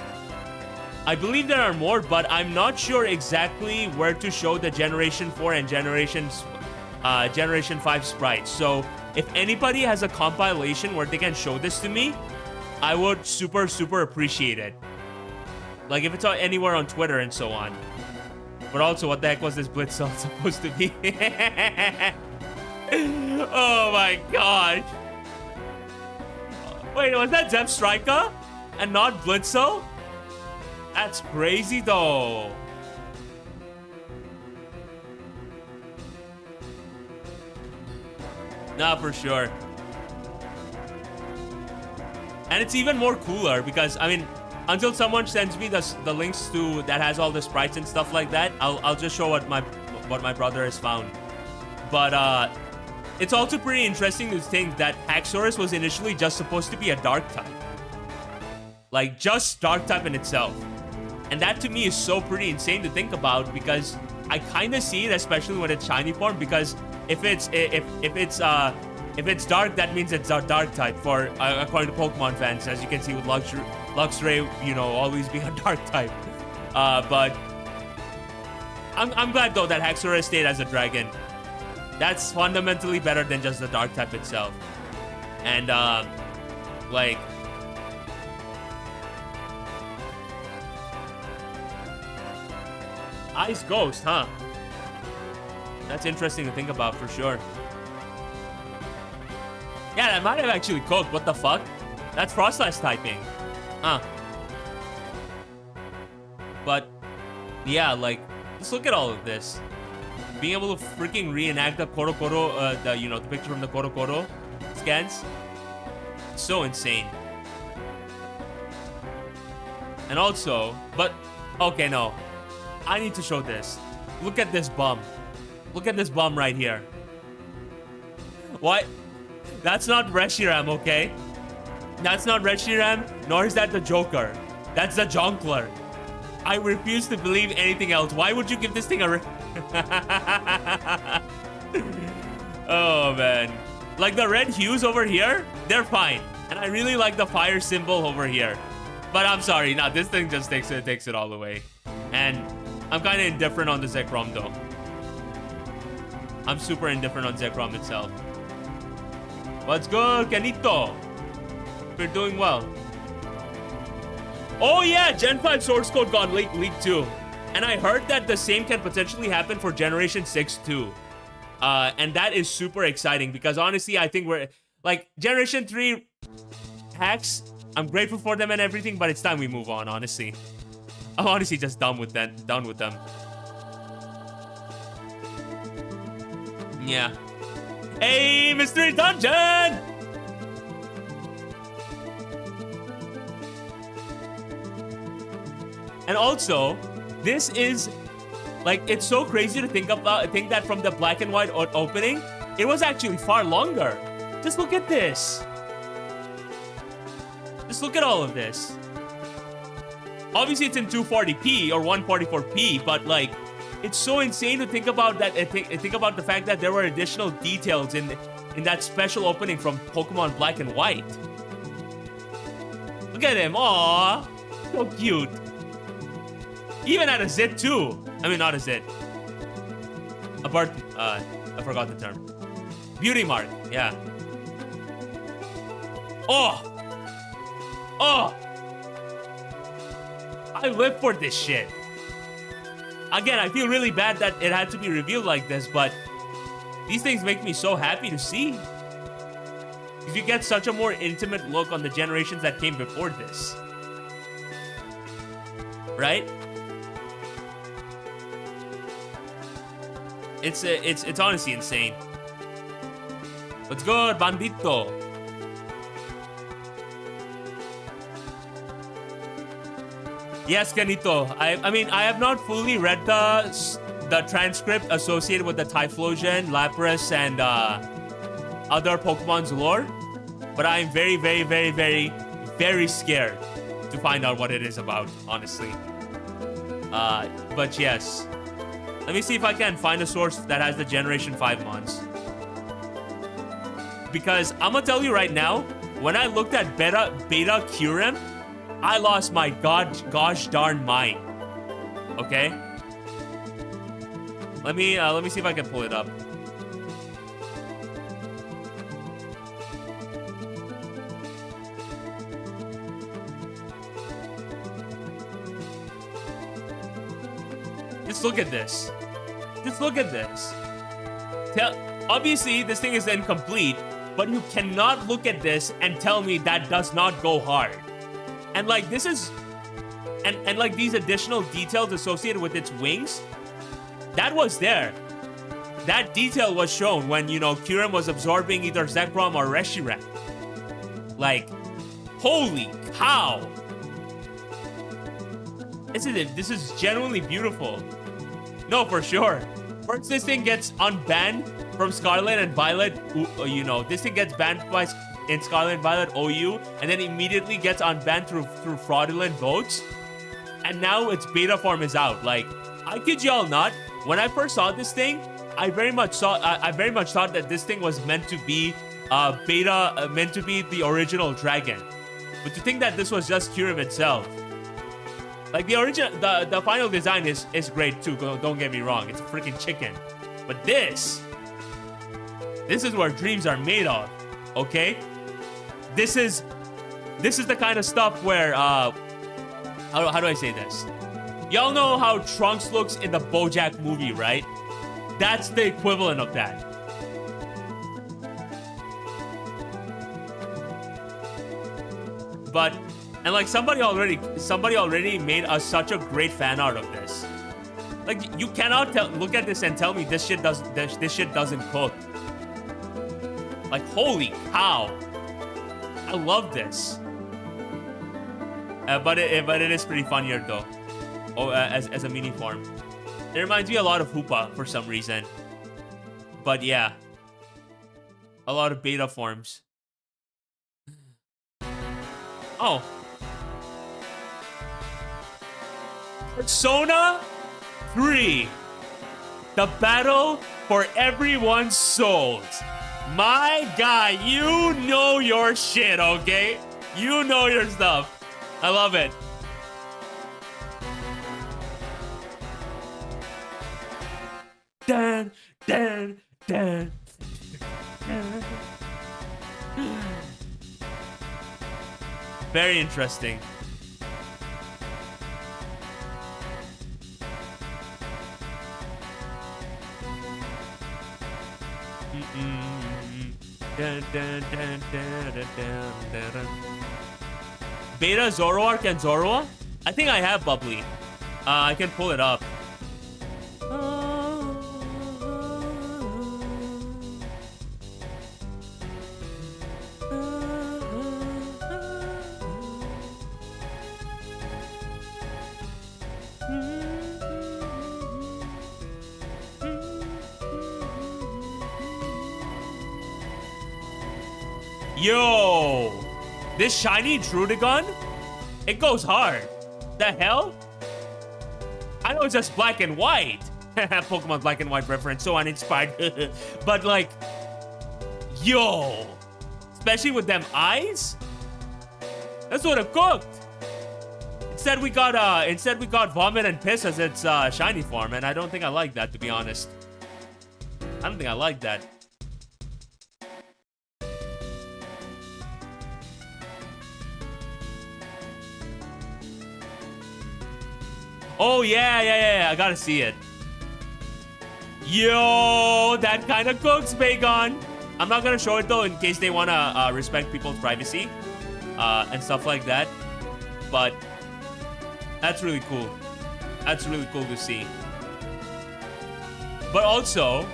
[SPEAKER 1] I believe there are more, but I'm not sure exactly where to show the Generation 4 and Generation 5 sprites. So if anybody has a compilation where they can show this to me, I would super, super appreciate it. Like if it's anywhere on Twitter and so on. But also, what the heck was this Blitzel supposed to be? Oh my gosh. Wait, was that Zep Striker? And not Blitzel? That's crazy though. Nah, for sure. And it's even more cooler because, I mean, until someone sends me the links to that has all the sprites and stuff like that, I'll just show what my brother has found. But it's also pretty interesting to think that Haxorus was initially just supposed to be a dark type. Like just dark type in itself. And that to me is so pretty insane to think about, because I kind of see it, especially when it's shiny form, because if it's dark, that means it's a dark type for according to Pokemon fans, as you can see with Luxray, you know, always being a dark type. But I'm glad though that Haxorus stayed as a dragon. That's fundamentally better than just the dark type itself. And like, Ice Ghost, huh? That's interesting to think about for sure. Yeah, that might have actually cooked. What the fuck? That's Frostlash typing. Huh. But yeah, like, just look at all of this. Being able to freaking reenact the Korokoro, the picture from the Korokoro scans. So insane. And also, but okay, no. I need to show this. Look at this bum. Look at this bum right here. What? That's not Reshiram, okay? That's not Reshiram, nor is that the Joker. That's the Jonkler. I refuse to believe anything else. Why would you give this thing a... Oh, man. Like, the red hues over here, they're fine. And I really like the fire symbol over here. But I'm sorry, nah, this thing just takes it all the way. And I'm kind of indifferent on the Zekrom, though. I'm super indifferent on Zekrom itself. What's good, Kenito? We're doing well. Oh yeah, Gen 5 source code got leaked too. And I heard that the same can potentially happen for Generation 6 too. And that is super exciting, because honestly, I think we're... Like, Generation 3 hacks, I'm grateful for them and everything, but it's time we move on, honestly. I'm honestly just done with them. Yeah. Hey, Mystery Dungeon! And also, this is, like, it's so crazy to think that from the black and white opening, it was actually far longer. Just look at this. Just look at all of this. Obviously, it's in 240p or 144p, but, like, it's so insane to think about that. Think about the fact that there were additional details in that special opening from Pokemon Black and White. Look at him. Aww. So cute. Even at a zit too. I mean, not a zit. A bird. I forgot the term. Beauty mark. Yeah. Oh. Oh. I live for this shit. Again, I feel really bad that it had to be revealed like this, but these things make me so happy to see. Because you get such a more intimate look on the generations that came before this. Right? It's honestly insane. What's good, Bandito? Yes, Kenito. I mean, I have not fully read the transcript associated with the Typhlosion, Lapras, and other Pokemon's lore, but I am very, very, very, very, very scared to find out what it is about, honestly. But yes. Let me see if I can find a source that has the Generation 5 mons. Because I'm gonna tell you right now, when I looked at Beta Kyurem, I lost my gosh darn mind. Okay? Let me see if I can pull it up. Just look at this. Just look at this. Obviously, this thing is incomplete, but you cannot look at this and tell me that does not go hard. And like, this is... And like, these additional details associated with its wings, that was there. That detail was shown when, you know, Kyurem was absorbing either Zekrom or Reshiram. Like, holy cow. This is genuinely beautiful. No, for sure. First, this thing gets unbanned from Scarlet and Violet. You know, this thing gets banned in Scarlet and Violet OU, and then immediately gets unbanned through fraudulent votes. and now its beta form is out. Like, I kid y'all not, when I first saw this thing, I very much thought that this thing was meant to be beta, meant to be the original dragon. But to think that this was just Kyurem itself. Like, the original, the final design is great too, don't get me wrong. It's a freaking chicken. But this is where dreams are made of, okay? This is the kind of stuff where, how do I say this? Y'all know how Trunks looks in the BoJack movie, right? That's the equivalent of that. But, and like somebody already made such a great fan art of this. Like, you cannot look at this and tell me this shit doesn't cook. Like, holy cow. I love this. But it is pretty fun here though. Oh, as a mini form. It reminds me a lot of Hoopa for some reason. But yeah. A lot of beta forms. Oh. Persona 3. The battle for everyone's souls. My guy, you know your shit, okay? You know your stuff. I love it. Dun, dun, dun. Very interesting. Dun, dun, dun, dun, dun, dun, dun. Beta Zoroark and Zorua? I think I have Bubbly. I can pull it up. Yo! This shiny Drudagon? It goes hard. The hell? I know it's just black and white. Pokemon black and white reference, so uninspired. But like, yo! Especially with them eyes? That's what it cooked. Instead we got Vomit and Piss as its shiny form, and I don't think I like that, to be honest. I don't think I like that. Oh, yeah, I gotta see it. Yo, that kind of cooks, Bagon. I'm not gonna show it, though, in case they wanna respect people's privacy and stuff like that. But that's really cool. That's really cool to see. But also,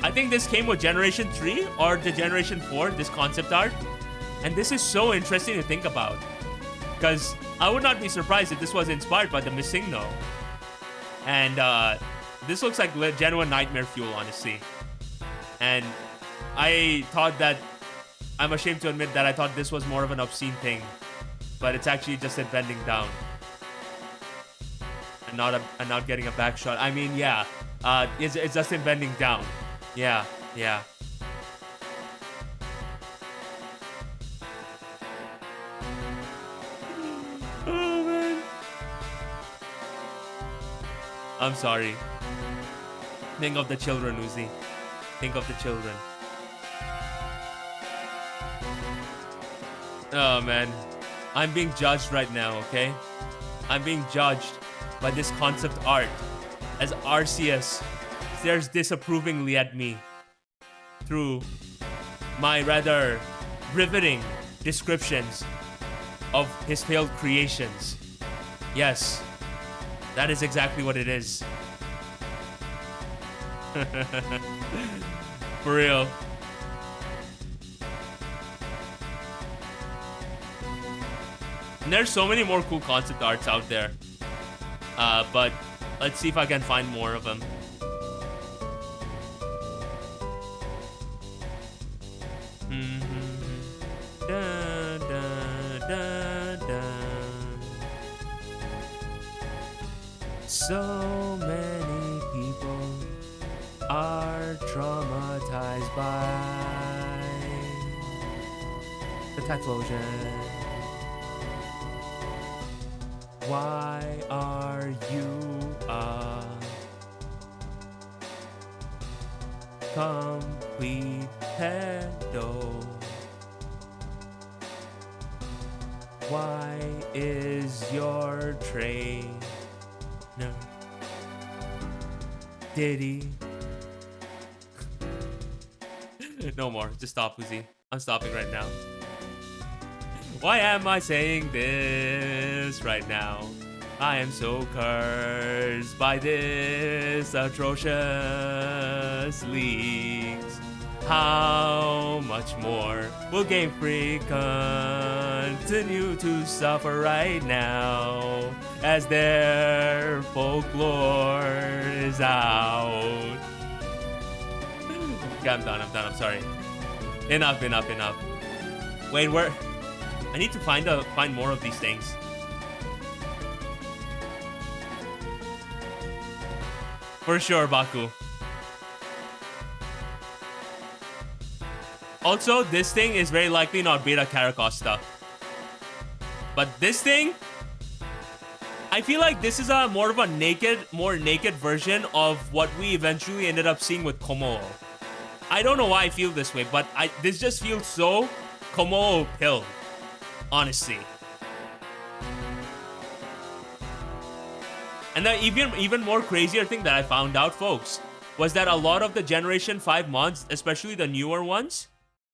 [SPEAKER 1] I think this came with Generation 3 or the Generation 4, this concept art. And this is so interesting to think about. Because I would not be surprised if this was inspired by the Missingno. And this looks like genuine nightmare fuel, honestly. And I thought that, I'm ashamed to admit that I thought this was more of an obscene thing. But it's actually just it bending down. And not getting a back shot. I mean, yeah. It's just in bending down. Yeah. Oh, man. I'm sorry. Think of the children, Uzi. Think of the children. Oh, man. I'm being judged right now, okay? I'm being judged by this concept art as Arceus stares disapprovingly at me through my rather riveting descriptions of his failed creations. Yes, that is exactly what it is. For real. And there's so many more cool concept arts out there. But let's see if I can find more of them. Dun, dun, dun, dun. So many people are traumatized by the Typhlosion. Why are you a complete pedo? Why is your trainer Diddy? No more. Just stop, Uzi. I'm stopping right now. Why am I saying this right now? I am so cursed by this atrocious leaks. How much more will Game Freak continue to suffer right now as their folklore is out? Okay, I'm done. I'm sorry. Enough. Wait, where? I need to find more of these things. For sure, Baku. Also, this thing is very likely not Beta Caracosta. But this thing, I feel like this is a more naked version of what we eventually ended up seeing with Komo. I don't know why I feel this way, but this just feels so Komo pill, honestly. And the even more crazier thing that I found out, folks, was that a lot of the Generation 5 mods, especially the newer ones,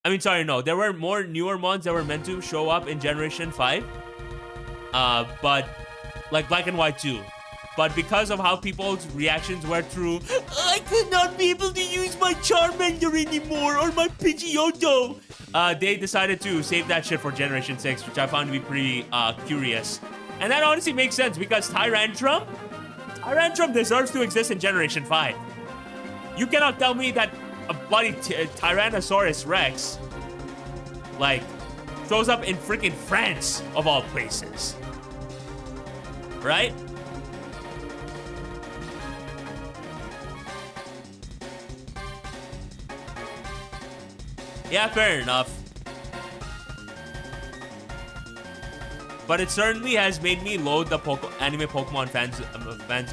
[SPEAKER 1] there were more newer mods that were meant to show up in Generation 5, but like Black and White 2. But because of how people's reactions were through, I could not be able to use my Charmander anymore or my Pidgeotto, they decided to save that shit for Generation 6, which I found to be pretty curious. And that honestly makes sense because Tyrantrum deserves to exist in Generation 5. You cannot tell me that a bloody Tyrannosaurus Rex, like, shows up in freaking France, of all places. Right? Yeah, fair enough. But it certainly has made me loathe the anime Pokemon fans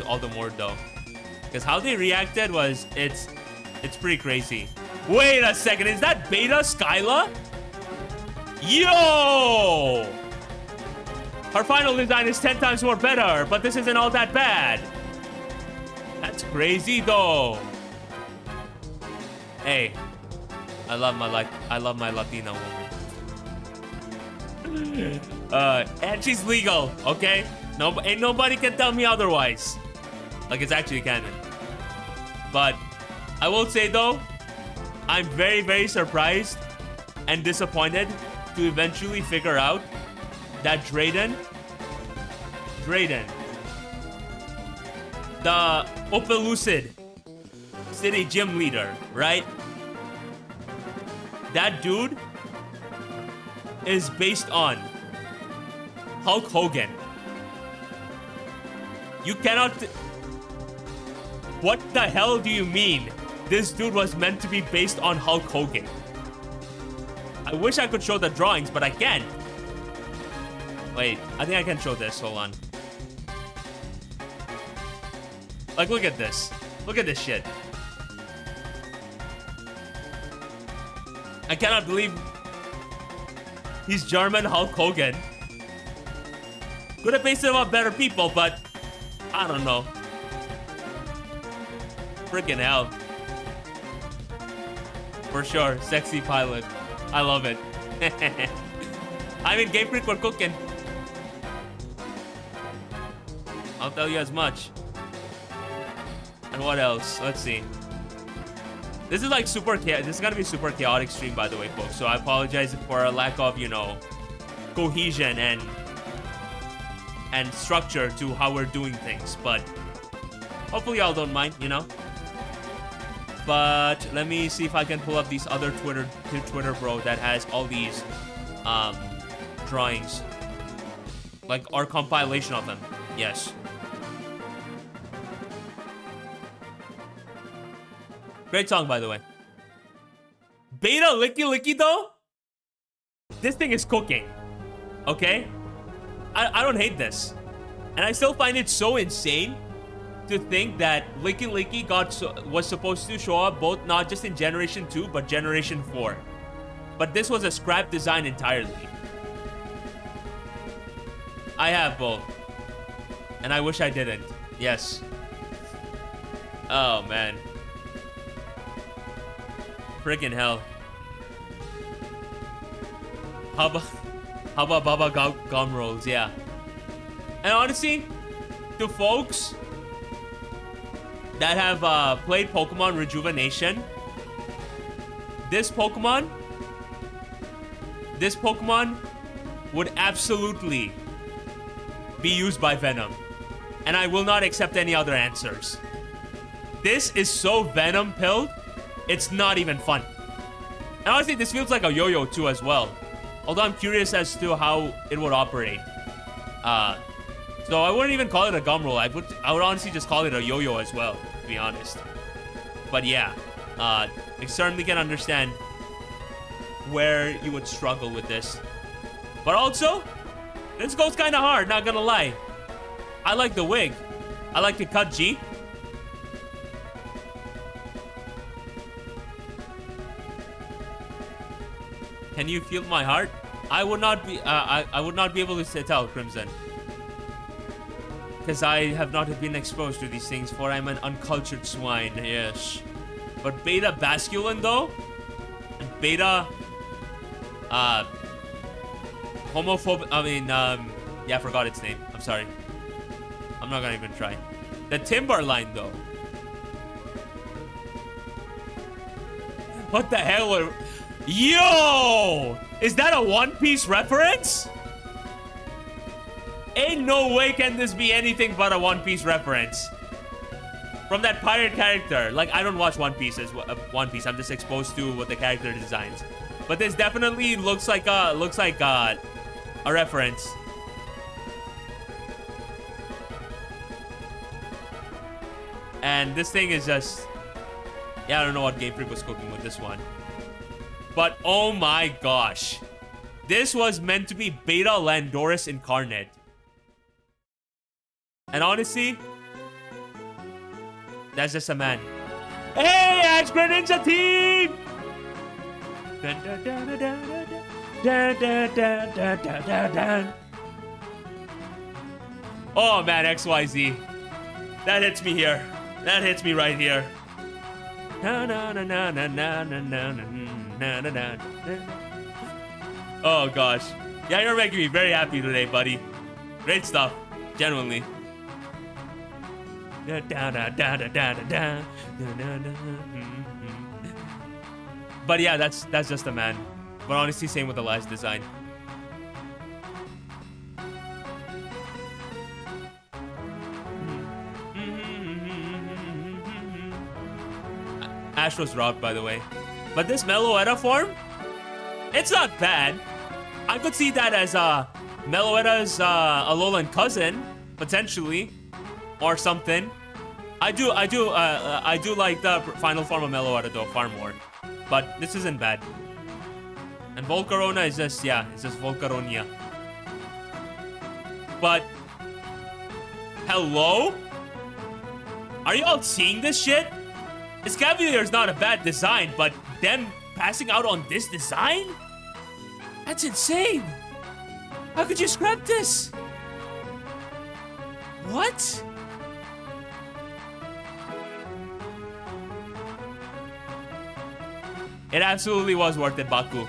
[SPEAKER 1] all the more, though. Because how they reacted was, it's pretty crazy. Wait a second, is that Beta Skyla? Yo! Her final design is 10 times more better, but this isn't all that bad. That's crazy, though. Hey, I love my Latina woman. And she's legal, okay? Ain't nobody can tell me otherwise. Like, it's actually canon. But I will say, though, I'm very, very surprised and disappointed to eventually figure out that Drayden, the Opelucid City gym leader, right? That dude is based on Hulk Hogan. You cannot... What the hell do you mean? This dude was meant to be based on Hulk Hogan. I wish I could show the drawings, but I can't. Wait, I think I can show this. Hold on. Like, look at this. Look at this shit. I cannot believe he's German Hulk Hogan. Could have based it on better people, but I don't know. Freaking hell. For sure, sexy pilot. I love it. I mean, Game Freak, we're cooking. I'll tell you as much. And what else? Let's see. This is like super chaotic. This is gonna be a super chaotic stream, by the way, folks. So I apologize for a lack of, cohesion and structure to how we're doing things. But hopefully y'all don't mind, But let me see if I can pull up these other Twitter bro that has all these drawings. Like our compilation of them. Yes. Great song, by the way. Beta Licky Licky, though? This thing is cooking. Okay? I don't hate this. And I still find it so insane to think that Licky Licky was supposed to show up both not just in Generation 2, but Generation 4. But this was a scrap design entirely. I have both. And I wish I didn't. Yes. Oh, man. Friggin' hell. Hubba Bubba Gum Rolls, yeah. And honestly, to folks that have played Pokemon Rejuvenation, this Pokemon would absolutely be used by Venom. And I will not accept any other answers. This is so Venom-pilled, it's not even fun. And honestly, this feels like a yo-yo too as well. Although I'm curious as to how it would operate. So I wouldn't even call it a gum roll. I would honestly just call it a yo-yo as well, to be honest. But yeah, I certainly can understand where you would struggle with this. But also, this goes kind of hard, not gonna lie. I like the wig. I like the cut, G. Can you feel my heart? I would not be. I would not be able to tell, Crimson, because I have not been exposed to these things. For I'm an uncultured swine. Yes, but Beta Basculin though, and Beta, homophobic. I mean, yeah, I forgot its name. I'm sorry. I'm not gonna even try. The Timberline though. What the hell? Yo! Is that a One Piece reference? Ain't no way can this be anything but a One Piece reference. From that pirate character. Like, I don't watch One Piece as One Piece. I'm just exposed to what the character designs. But this definitely looks like a reference. And this thing is just... Yeah, I don't know what Game Freak was cooking with this one. But oh my gosh. This was meant to be Beta Landorus incarnate. And honestly, that's just a man. Hey, Axe Greninja team! Oh man, XYZ. That hits me here. That hits me right here. Oh gosh. Yeah, you're making me very happy today, buddy. Great stuff. Genuinely. But yeah, that's just a man. But honestly, same with the last design. Ash was robbed, by the way. But this Meloetta form, it's not bad. I could see that as Meloetta's Alolan cousin, potentially, or something. I do like the final form of Meloetta though far more. But this isn't bad. And Volcarona is just, yeah, it's just Volcaronia. But hello? Are you all seeing this shit? Escavalier's not a bad design, but them passing out on this design? That's insane! How could you scrap this? What? It absolutely was worth it, Baku.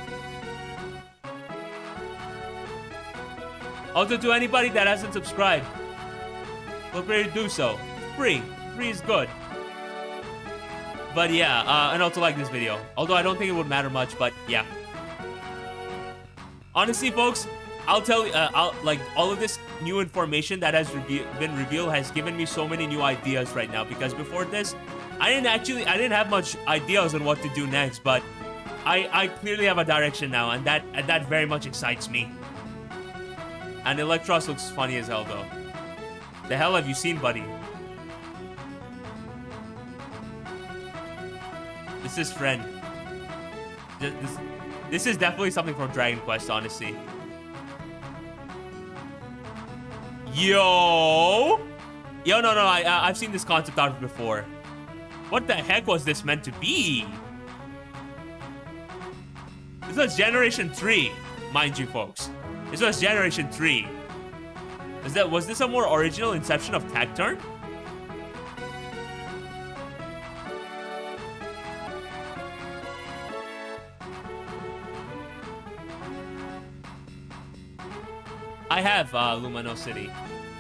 [SPEAKER 1] Also, to anybody that hasn't subscribed, feel free to do so. Free. Free is good. But yeah, and also like this video. Although I don't think it would matter much, but yeah. Honestly, folks, I'll tell you, like all of this new information that has been revealed has given me so many new ideas right now. Because before this, I didn't have much ideas on what to do next. But I clearly have a direction now, and that very much excites me. And Electros looks funny as hell, though. The hell have you seen, buddy? This is friend. This is definitely something from Dragon Quest, honestly. Yo, no, I've seen this concept art before. What the heck was this meant to be? This was Generation 3, mind you, folks. This was Generation 3. Was this a more original inception of Tacturn? I have Luminosity.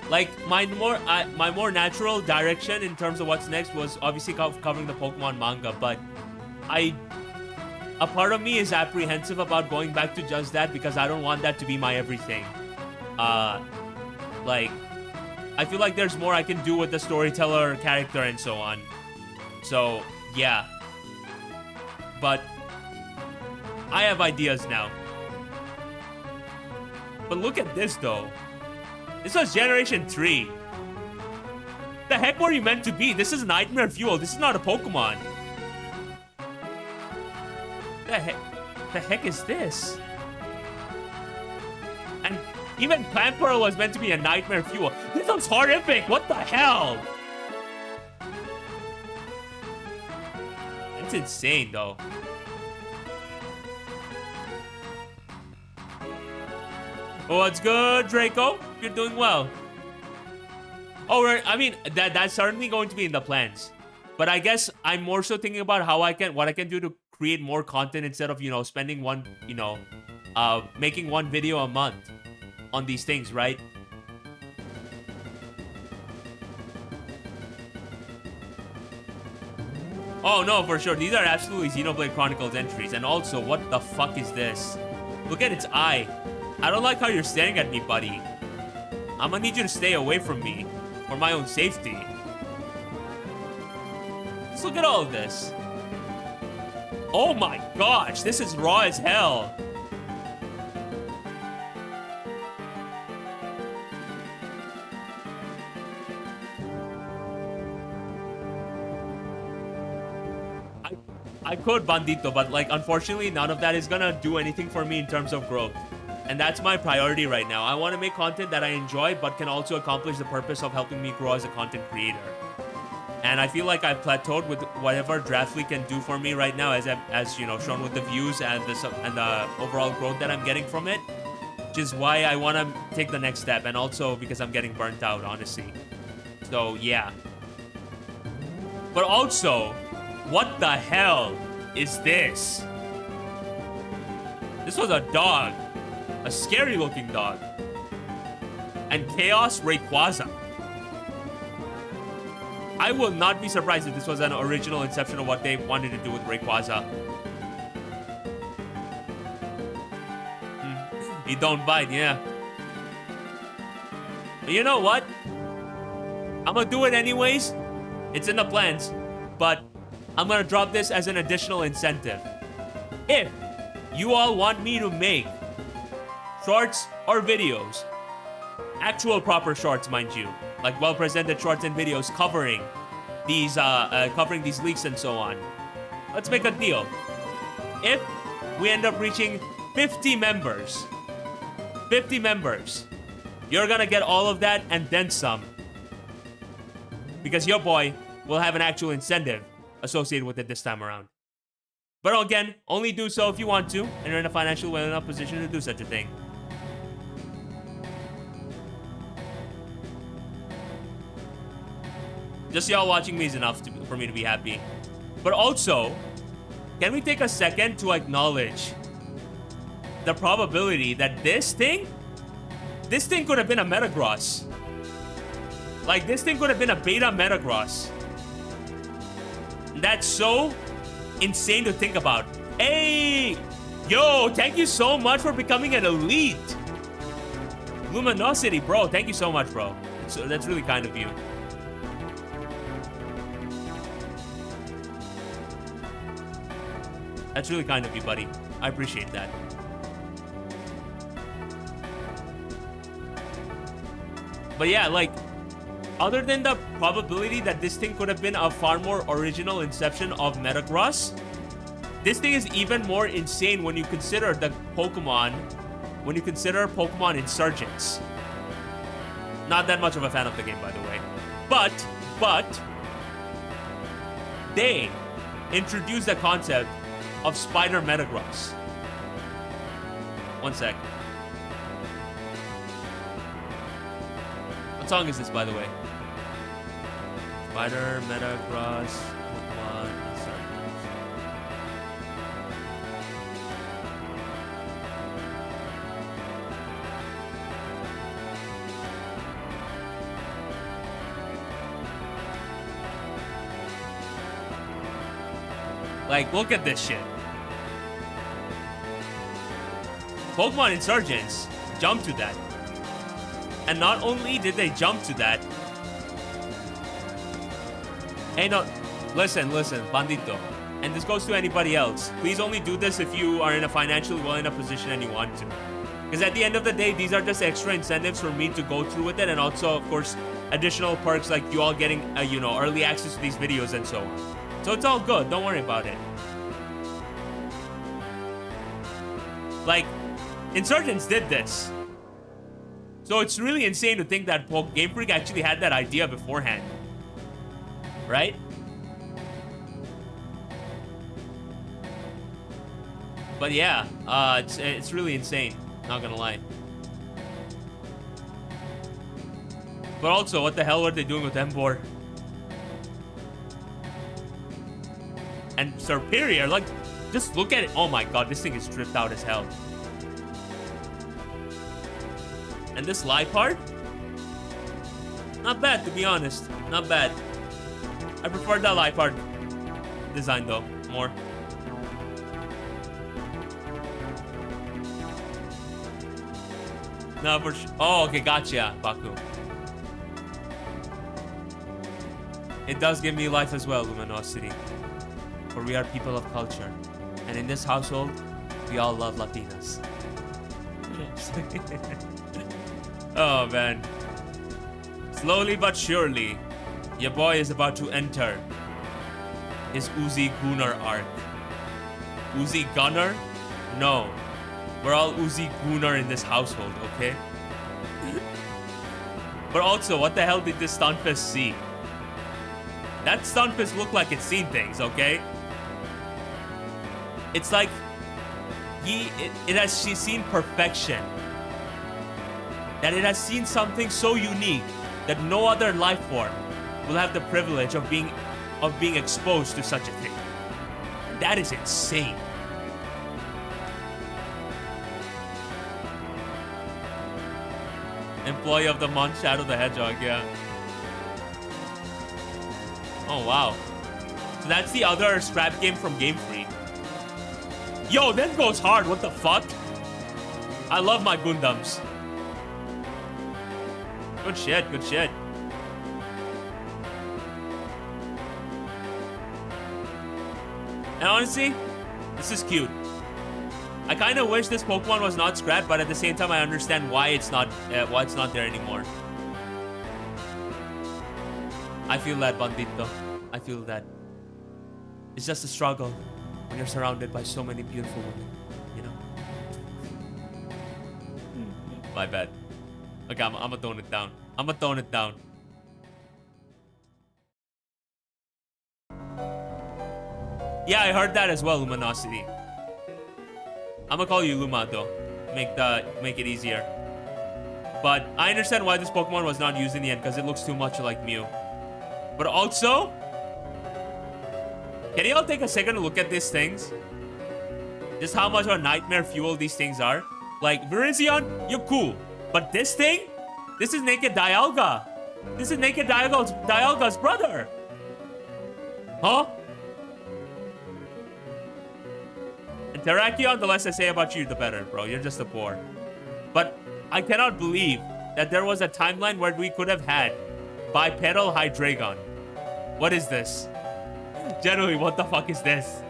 [SPEAKER 1] Like my more natural direction in terms of what's next was obviously covering the Pokemon manga, but a part of me is apprehensive about going back to just that because I don't want that to be my everything. Like I feel like there's more I can do with the storyteller character and so on. So yeah, but I have ideas now. But look at this though. This was Generation 3. The heck were you meant to be? This is Nightmare Fuel. This is not a Pokemon. The heck is this? And even Clamperl was meant to be a Nightmare Fuel. This looks horrific. What the hell? That's insane though. What's good, Draco? You're doing well. Oh, I mean, that's certainly going to be in the plans. But I guess I'm more so thinking about what I can do to create more content instead of, spending making one video a month on these things, right? Oh, no, for sure. These are absolutely Xenoblade Chronicles entries. And also, what the fuck is this? Look at its eye. I don't like how you're staring at me, buddy. I'm gonna need you to stay away from me for my own safety. Just look at all of this. Oh my gosh, this is raw as hell. I could, Bandito, but like, unfortunately, none of that is gonna do anything for me in terms of growth. And that's my priority right now. I want to make content that I enjoy, but can also accomplish the purpose of helping me grow as a content creator. And I feel like I've plateaued with whatever Draftly can do for me right now, as shown with the views and the overall growth that I'm getting from it. Which is why I want to take the next step, and also because I'm getting burnt out, honestly. So yeah. But also, what the hell is this? This was a dog. A scary looking dog. And Chaos Rayquaza. I will not be surprised if this was an original inception of what they wanted to do with Rayquaza. He don't bite, yeah. But you know what? I'm gonna do it anyways. It's in the plans. But I'm gonna drop this as an additional incentive. If you all want me to make shorts or videos, actual proper shorts, mind you, like well-presented shorts and videos covering these leaks and so on. Let's make a deal. If we end up reaching 50 members, you're gonna get all of that and then some. Because your boy will have an actual incentive associated with it this time around. But again, only do so if you want to, and you're in a financially well enough position to do such a thing. Just y'all watching me is enough for me to be happy. But also, can we take a second to acknowledge the probability that this thing could have been a Metagross. Like, this thing could have been a beta Metagross. That's so insane to think about. Hey! Yo, thank you so much for becoming an elite. Luminosity, bro. Thank you so much, bro. That's really kind of you. That's really kind of you, buddy. I appreciate that. But yeah, like, other than the probability that this thing could have been a far more original inception of Metagross, this thing is even more insane when you consider the Pokemon, when you consider Pokemon Insurgents. Not that much of a fan of the game, by the way. But, they introduced the concept of Spider Metagross. One sec. What song is this, by the way? Spider Metagross Pokemon Insurgents. Like, look at this shit. Pokemon Insurgents jumped to that. And not only did they jump to that. Hey, no. Listen, bandito. And this goes to anybody else. Please only do this if you are in a financially well enough position and you want to. Because at the end of the day, these are just extra incentives for me to go through with it. And also, of course, additional perks like you all getting, early access to these videos and so on. So it's all good. Don't worry about it. Like, Insurgents did this. So it's really insane to think that Game Freak actually had that idea beforehand. Right? But yeah, it's really insane. Not gonna lie. But also, what the hell were they doing with Embor? And Serperior, like, just look at it. Oh my god, this thing is dripped out as hell. And this Liepard? Not bad, to be honest. Not bad. I prefer that Liepard design, though, more. No, for sure. Oh, okay, gotcha, Baku. It does give me life as well, Luminosity. For we are people of culture. And in this household, we all love Latinas. Oh, man. Slowly but surely, your boy is about to enter his Uzi Gunnar arc. Uzi Gunnar? No. We're all Uzi Gunnar in this household, okay? But also, what the hell did this Stunfisk see? That Stunfisk looked like it's seen things, okay? It's like it has seen perfection. That it has seen something so unique that no other life form will have the privilege of being exposed to such a thing. That is insane. Employee of the month, Shadow the Hedgehog, yeah. Oh wow. So that's the other scrap game from Game Freak. Yo, that goes hard, what the fuck? I love my Gundams. Good shit, good shit. And honestly, this is cute. I kind of wish this Pokemon was not scrapped, but at the same time, I understand why it's not there anymore. I feel that, Bandito. I feel that. It's just a struggle when you're surrounded by so many beautiful women, you know? My bad. Okay, I'm gonna tone it down. I'm gonna tone it down. Yeah, I heard that as well, Luminosity. I'm gonna call you Luma though. Make it easier. But I understand why this Pokemon was not used in the end, because it looks too much like Mew. But also, can y'all take a second to look at these things? Just how much of a nightmare fuel these things are. Like, Virizion, you're cool. But this thing? This is Naked Dialga. This is Naked Dialga's brother. Huh? And Terrakion, the less I say about you, the better, bro. You're just a bore. But I cannot believe that there was a timeline where we could have had Bipedal Hydreigon. What is this? Generally, what the fuck is this?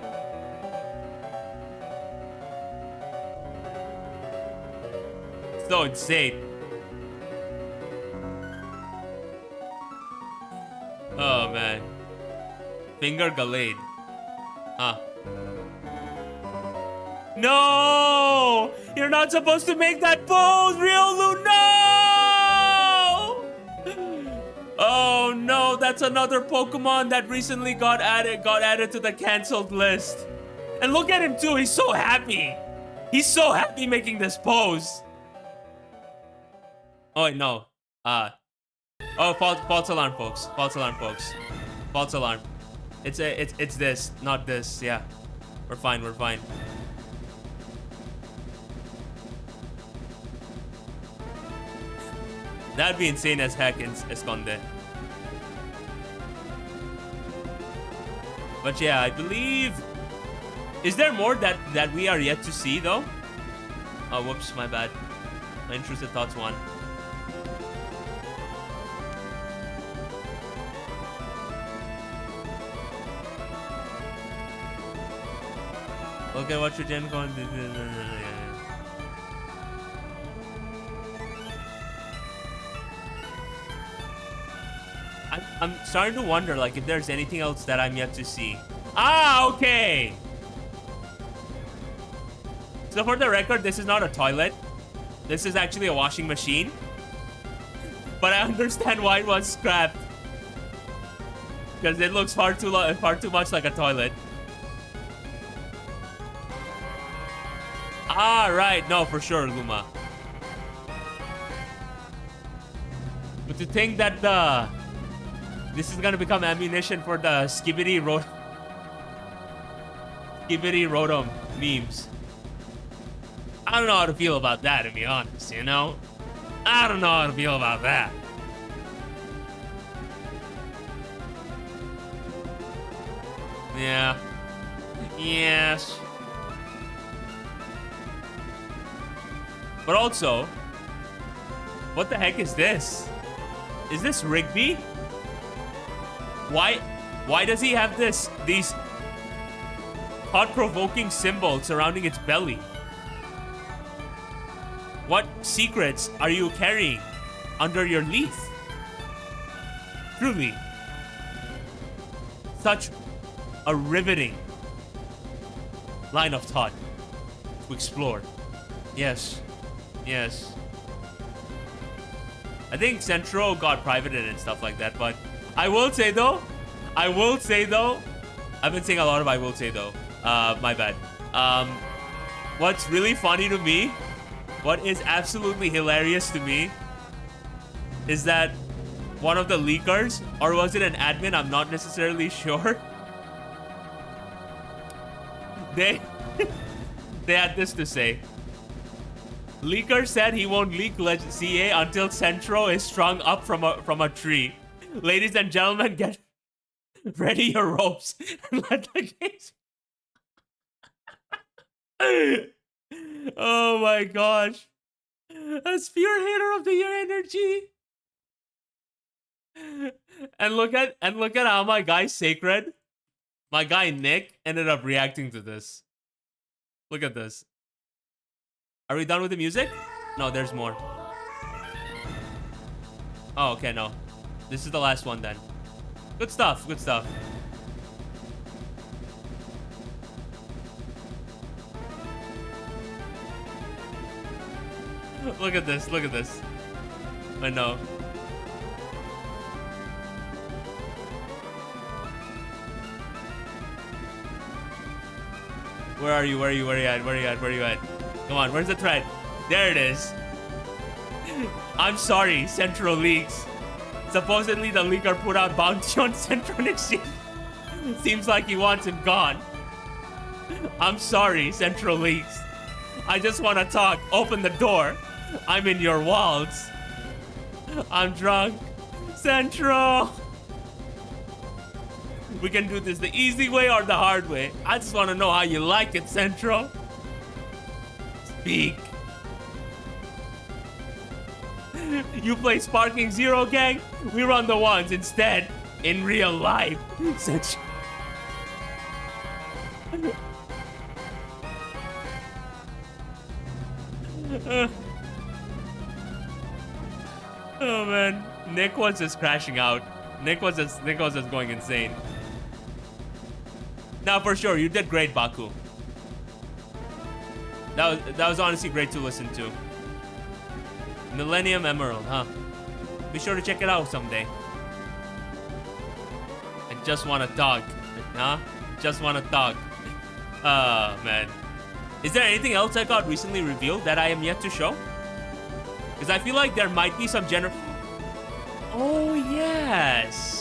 [SPEAKER 1] So insane. Oh, man. Finger Gallade. Huh. No! You're not supposed to make that pose, Riolu! No! Oh no, that's another Pokemon that recently got added to the canceled list. And look at him too, he's so happy. He's so happy making this pose. Oh wait, no. Oh, false alarm, folks. False alarm, folks. False alarm. It's this, not this. Yeah, we're fine. We're fine. That'd be insane as heck in Esconde. But yeah, I believe. Is there more that we are yet to see though? Oh, whoops, my bad. My intrusive thoughts one. Okay, what's your Gen Con? I'm starting to wonder, like, if there's anything else that I'm yet to see. Ah, okay. So for the record, this is not a toilet. This is actually a washing machine. But I understand why it was scrapped. Because it looks far too much like a toilet. Ah, right. No, for sure, Luma. But to think that this is gonna become ammunition for the Skibidi Rotom memes. I don't know how to feel about that, to be honest, you know? I don't know how to feel about that. Yeah. Yes. But also, what the heck is this? Is this Rigby? Why does he have these thought-provoking symbols surrounding its belly? What secrets are you carrying under your leaf? Truly, such a riveting line of thought to explore. Yes. Yes. I think Centro got privated and stuff like that, but I will say though, I've been saying a lot of I will say though. My bad. What's really funny to me, what is absolutely hilarious to me, is that one of the leakers, or was it an admin, I'm not necessarily sure, they had this to say. Leaker said he won't leak CA until Centro is strung up from a tree. Ladies and gentlemen, get ready your ropes and let the games. Oh my gosh. A spearheader of the year energy. And look at how my guy Sacred, my guy Nick, ended up reacting to this. Look at this. Are we done with the music? No, there's more. Oh, okay, no. This is the last one then. Good stuff, good stuff. Look at this, look at this. I know. Where are you? Where are you? Where are you at? Where are you at? Where are you at? Come on, where's the thread? There it is. I'm sorry, Central Leaks. Supposedly the leaker put out bounty on Central Exchange. Seems like he wants him gone. I'm sorry, Central Leaks. I just want to talk. Open the door. I'm in your walls. I'm drunk. Central. We can do this the easy way or the hard way. I just want to know how you like it, Central. Speak. You play Sparking Zero Gang? We run the ones instead. In real life. Central. Oh man, Nick was just crashing out. Nick was just going insane. Now for sure, you did great, Baku. That was honestly great to listen to. Millennium Emerald, huh? Be sure to check it out someday. I just want to talk, huh? Just want to talk. Man. Is there anything else I got recently revealed that I am yet to show? Because I feel like there might be some general... Oh, yes.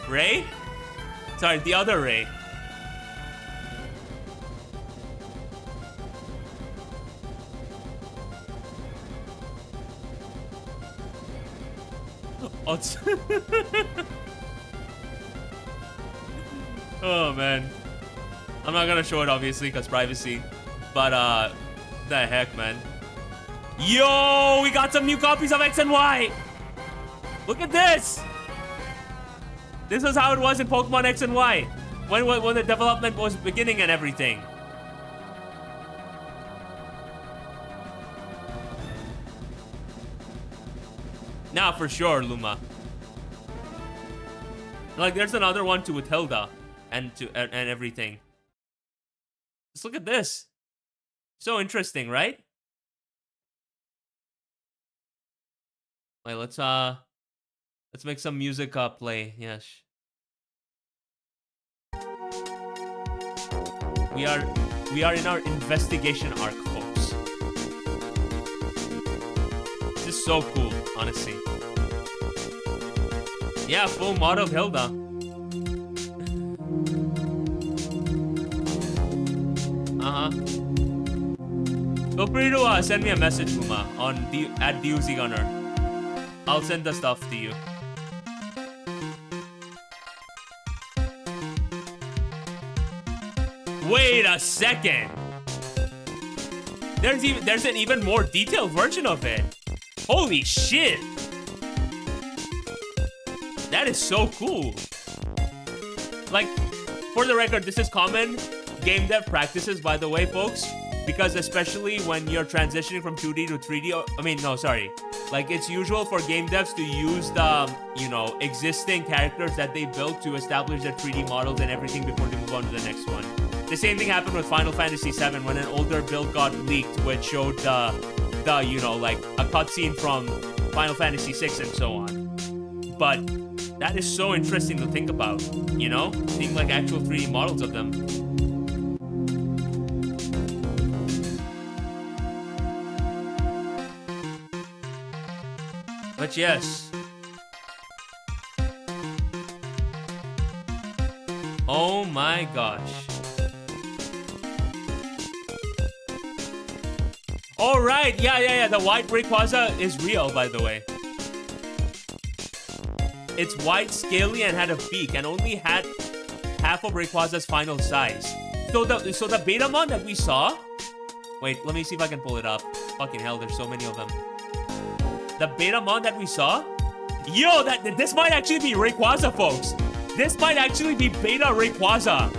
[SPEAKER 1] Ray? Sorry, the other Ray. Oh, oh man. I'm not gonna show it obviously because privacy. But the heck, man. Yo, we got some new copies of X and Y. Look at this. This is how it was in Pokemon X and Y. When the development was beginning and everything. Now for sure, Luma. Like there's another one too with Hilda and everything. Just look at this. So interesting, right? Wait, let's make some music play. Yes. We are in our investigation arc, folks. This is so cool, honestly. Yeah, full model Hilda. Feel free to send me a message, Puma, on at DUZ Gunner. I'll send the stuff to you. Wait a second. There's an even more detailed version of it. Holy shit. That is so cool. Like, for the record, this is common game dev practices, by the way, folks. Because especially when you're transitioning from 2D to 3D, I mean, no, sorry. Like, it's usual for game devs to use the, you know, existing characters that they built to establish their 3D models and everything before they move on to the next one. The same thing happened with Final Fantasy VII when an older build got leaked, which showed the you know, like, a cutscene from Final Fantasy VI and so on. But that is so interesting to think about, you know? Seeing, like, actual 3D models of them. But yes. Oh my gosh. All right, yeah. The white Rayquaza is real, by the way. It's white, scaly, and had a beak, and only had half of Rayquaza's final size. So the Betamon that we saw. Wait, let me see if I can pull it up. Fucking hell, there's so many of them. The Betamon that we saw? Yo, this might actually be Rayquaza, folks. This might actually be Beta Rayquaza.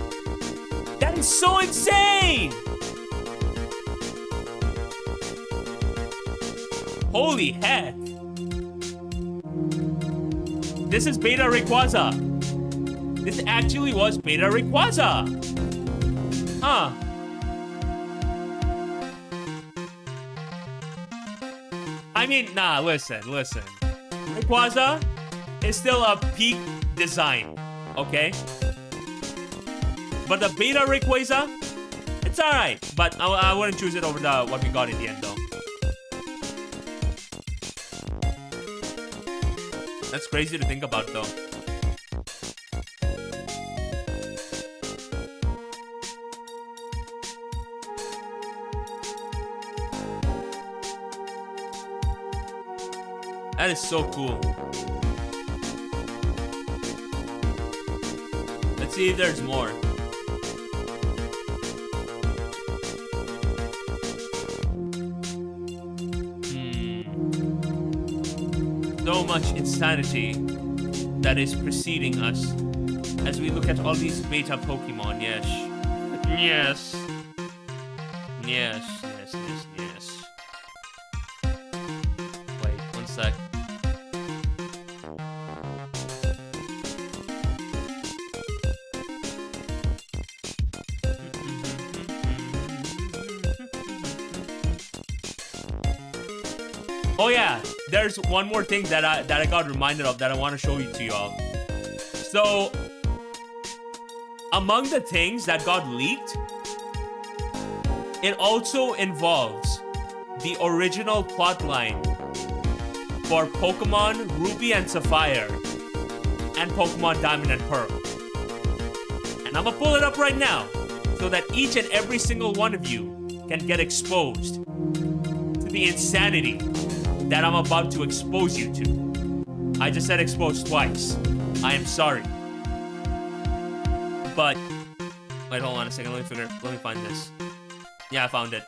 [SPEAKER 1] That is so insane! Holy heck. This is Beta Rayquaza. This actually was Beta Rayquaza. Huh. I mean, nah, listen. Rayquaza is still a peak design, okay? But the Beta Rayquaza, it's alright. But I wouldn't choose it over what we got in the end, though. That's crazy to think about, though. That is so cool. Let's see if there's more. So much insanity that is preceding us as we look at all these beta Pokemon. Yes. Wait, one sec. Oh yeah, there's one more thing that I got reminded of that I want to show you to y'all. So, among the things that got leaked, it also involves the original plotline for Pokemon Ruby and Sapphire and Pokemon Diamond and Pearl. And I'm gonna pull it up right now so that each and every single one of you can get exposed to the insanity that I'm about to expose you to. I just said exposed twice. I am sorry. But, wait, hold on a second. Let me find this. Yeah, I found it.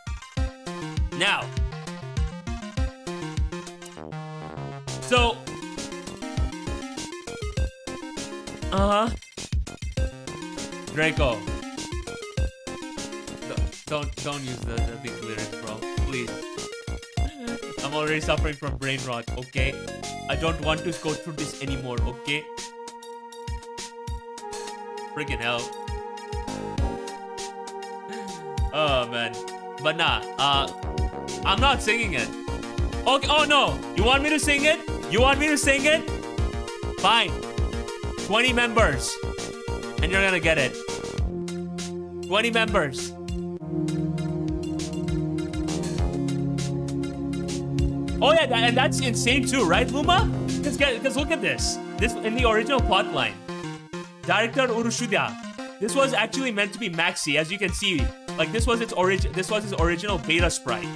[SPEAKER 1] Now. So. Draco. Don't use these lyrics, bro. Please. I'm already suffering from brain rot, okay? I don't want to go through this anymore, okay? Freaking hell. Oh, man. But nah, I'm not singing it. Okay, oh no! You want me to sing it? You want me to sing it? Fine. 20 members. And you're gonna get it. 20 members. Oh yeah, and that's insane too, right, Luma? Because look at this. This in the original plotline. Director Urushuda. This was actually meant to be Maxi, as you can see. Like this was his original beta sprite.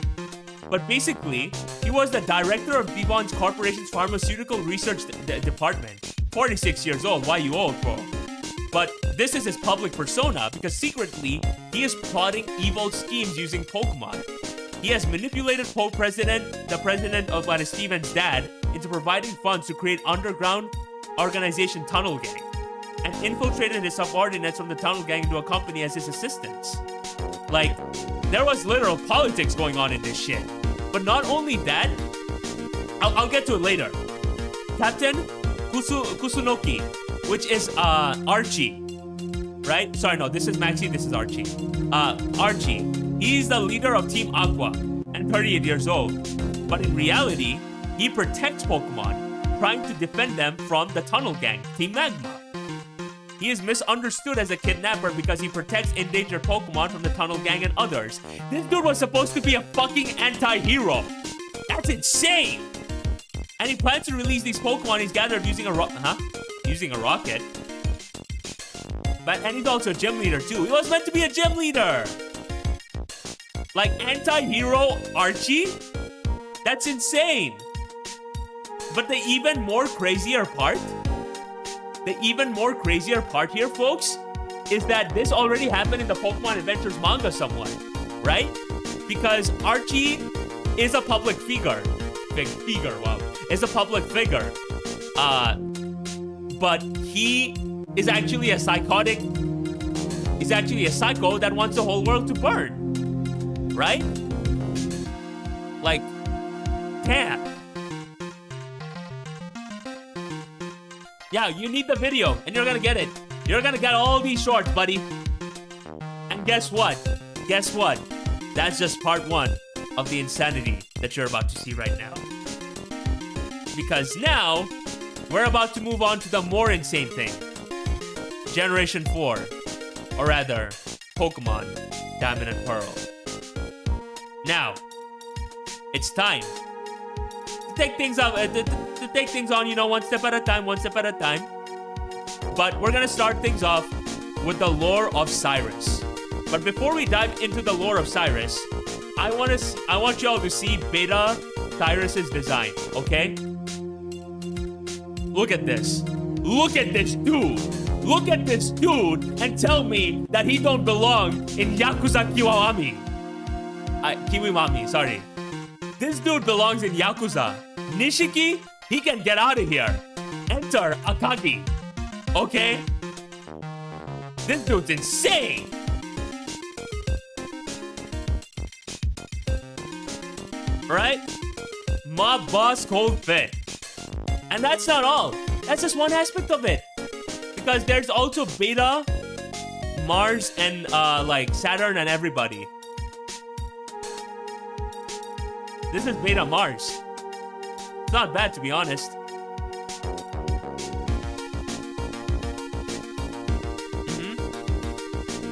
[SPEAKER 1] But basically, he was the director of Devon's Corporation's pharmaceutical research department. 46 years old. Why you old, bro? But this is his public persona because secretly he is plotting evil schemes using Pokemon. He has manipulated the president of Steven's dad into providing funds to create underground organization Tunnel Gang and infiltrated his subordinates from the Tunnel Gang into a company as his assistants. Like, there was literal politics going on in this shit. But not only that, I'll get to it later. Captain Kusunoki, which is Archie, right? Sorry, no, this is Maxi, this is Archie. Archie. He's the leader of Team Aqua and 38 years old. But in reality, he protects Pokemon, trying to defend them from the Tunnel Gang, Team Magma. He is misunderstood as a kidnapper because he protects endangered Pokemon from the Tunnel Gang and others. This dude was supposed to be a fucking anti-hero. That's insane! And he plans to release these Pokemon he's gathered using a rocket? And he's also a gym leader too. He was meant to be a gym leader! Like, anti-hero Archie? That's insane! But the even more crazier part here, folks, is that this already happened in the Pokemon Adventures manga somewhat, right? Because Archie is a public figure. Is a public figure. But he is actually a psychotic... He's actually a psycho that wants the whole world to burn. Right? Like, damn. Yeah, you need the video, and you're gonna get it. You're gonna get all these shorts, buddy. And guess what? Guess what? That's just part one of the insanity that you're about to see right now. Because now, we're about to move on to the more insane thing. Generation 4. Or rather, Pokemon Diamond and Pearl. Now, it's time to take things up, to take things on, you know, one step at a time. But we're gonna start things off with the lore of Cyrus. But before we dive into the lore of Cyrus, I want y'all to see Beta Cyrus's design, okay? Look at this. Look at this dude. Look at this dude and tell me that he don't belong in Yakuza Kiwimami, sorry. This dude belongs in Yakuza. Nishiki, he can get out of here. Enter Akagi. Okay? This dude's insane. Right? Mob boss cold fit. And that's not all. That's just one aspect of it. Because there's also Beta, Mars, and like Saturn and everybody. This is Beta Mars. It's not bad, to be honest.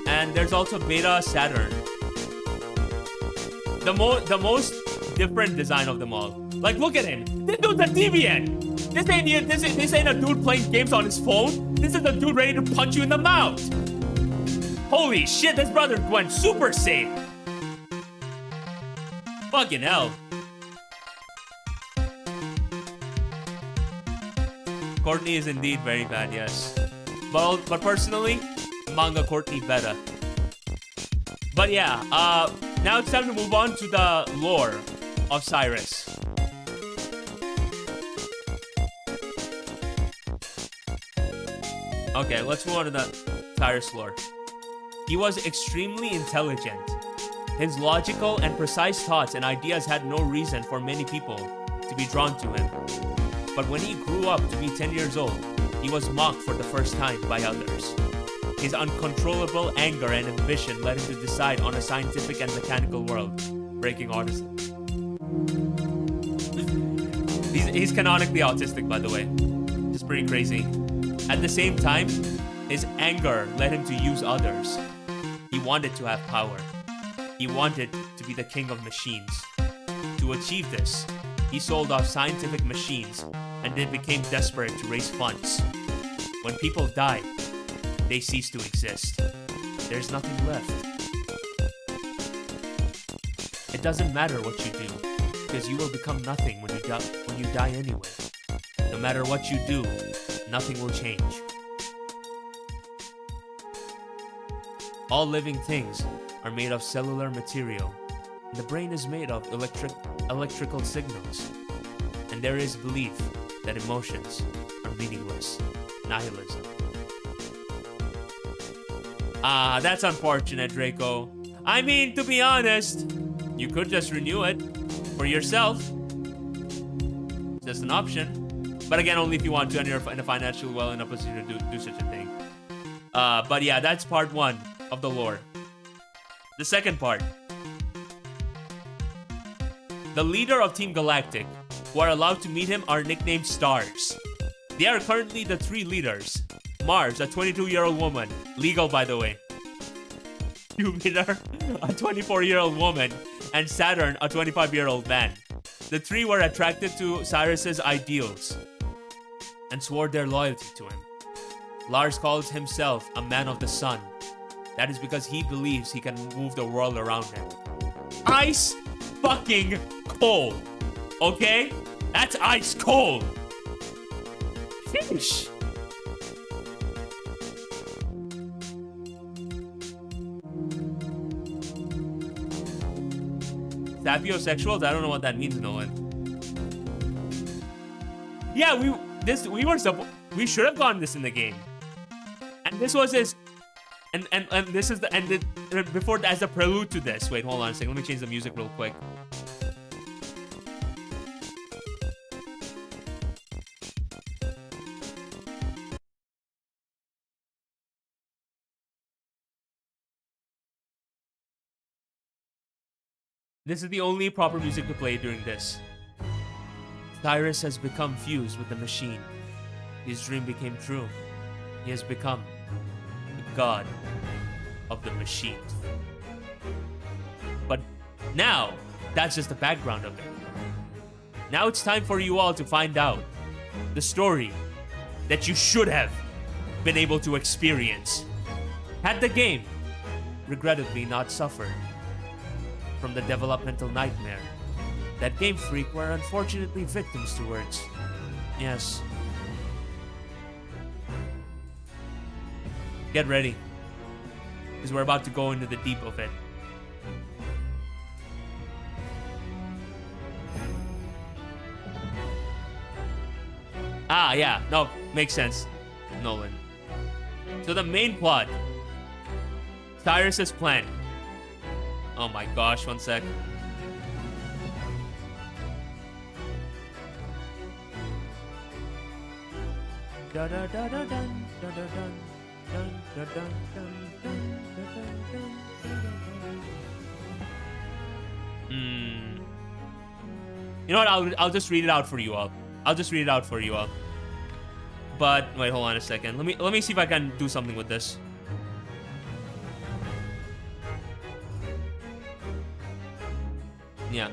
[SPEAKER 1] And there's also Beta Saturn. The most different design of them all. Like, look at him. This dude's a deviant. This ain't a dude playing games on his phone. This is a dude ready to punch you in the mouth. Holy shit, this brother went super safe. Fucking hell. Courtney is indeed very bad, yes. But personally, manga Courtney better. But yeah, now it's time to move on to the lore of Cyrus. Okay, let's move on to the Cyrus lore. He was extremely intelligent. His logical and precise thoughts and ideas had no reason for many people to be drawn to him. But when he grew up to be 10 years old, he was mocked for the first time by others. His uncontrollable anger and ambition led him to decide on a scientific and mechanical world, breaking artists. He's canonically autistic, by the way. It's pretty crazy. At the same time, his anger led him to use others. He wanted to have power. He wanted to be the king of machines. To achieve this, he sold off scientific machines and then became desperate to raise funds. When people die, they cease to exist. There's nothing left. It doesn't matter what you do, because you will become nothing when you die anyway. No matter what you do, nothing will change. All living things are made of cellular material, and the brain is made of electrical signals. And there is belief that emotions are meaningless. Nihilism. Ah, that's unfortunate, Draco. I mean, to be honest, you could just renew it for yourself. It's just an option. But again, only if you want to and you're in a financially well enough position to do such a thing. But yeah, that's part one of the lore. The second part. The leader of Team Galactic, who are allowed to meet him, are nicknamed Stars. They are currently the three leaders. Mars, a 22-year-old woman. Legal, by the way. Jupiter, a 24-year-old woman. And Saturn, a 25-year-old man. The three were attracted to Cyrus's ideals and swore their loyalty to him. Lars calls himself a man of the sun. That is because he believes he can move the world around him. Ice fucking cold. Okay? That's ice cold. Sheesh. Sapiosexuals? I don't know what that means, Nolan. Yeah, we should have gotten this in the game. And this was his and this is the before as a prelude to this. Wait, hold on a second. Let me change the music real quick. This is the only proper music to play during this. Cyrus has become fused with the machine. His dream became true. He has become the god of the machines. But now, that's just the background of it. Now it's time for you all to find out the story that you should have been able to experience had the game regrettably not suffered from the developmental nightmare that Game Freak were unfortunately victims towards. Yes. Get ready, because we're about to go into the deep of it. Ah, yeah, no, makes sense, Nolan. So the main plot, Cyrus's plan. Oh my gosh, one sec. Da da da da dun da da dun dun da dun dun dun da dun dun. You know what? I'll just read it out for you all. I'll just read it out for you all. But wait, hold on a second. Let me see if I can do something with this. Yeah.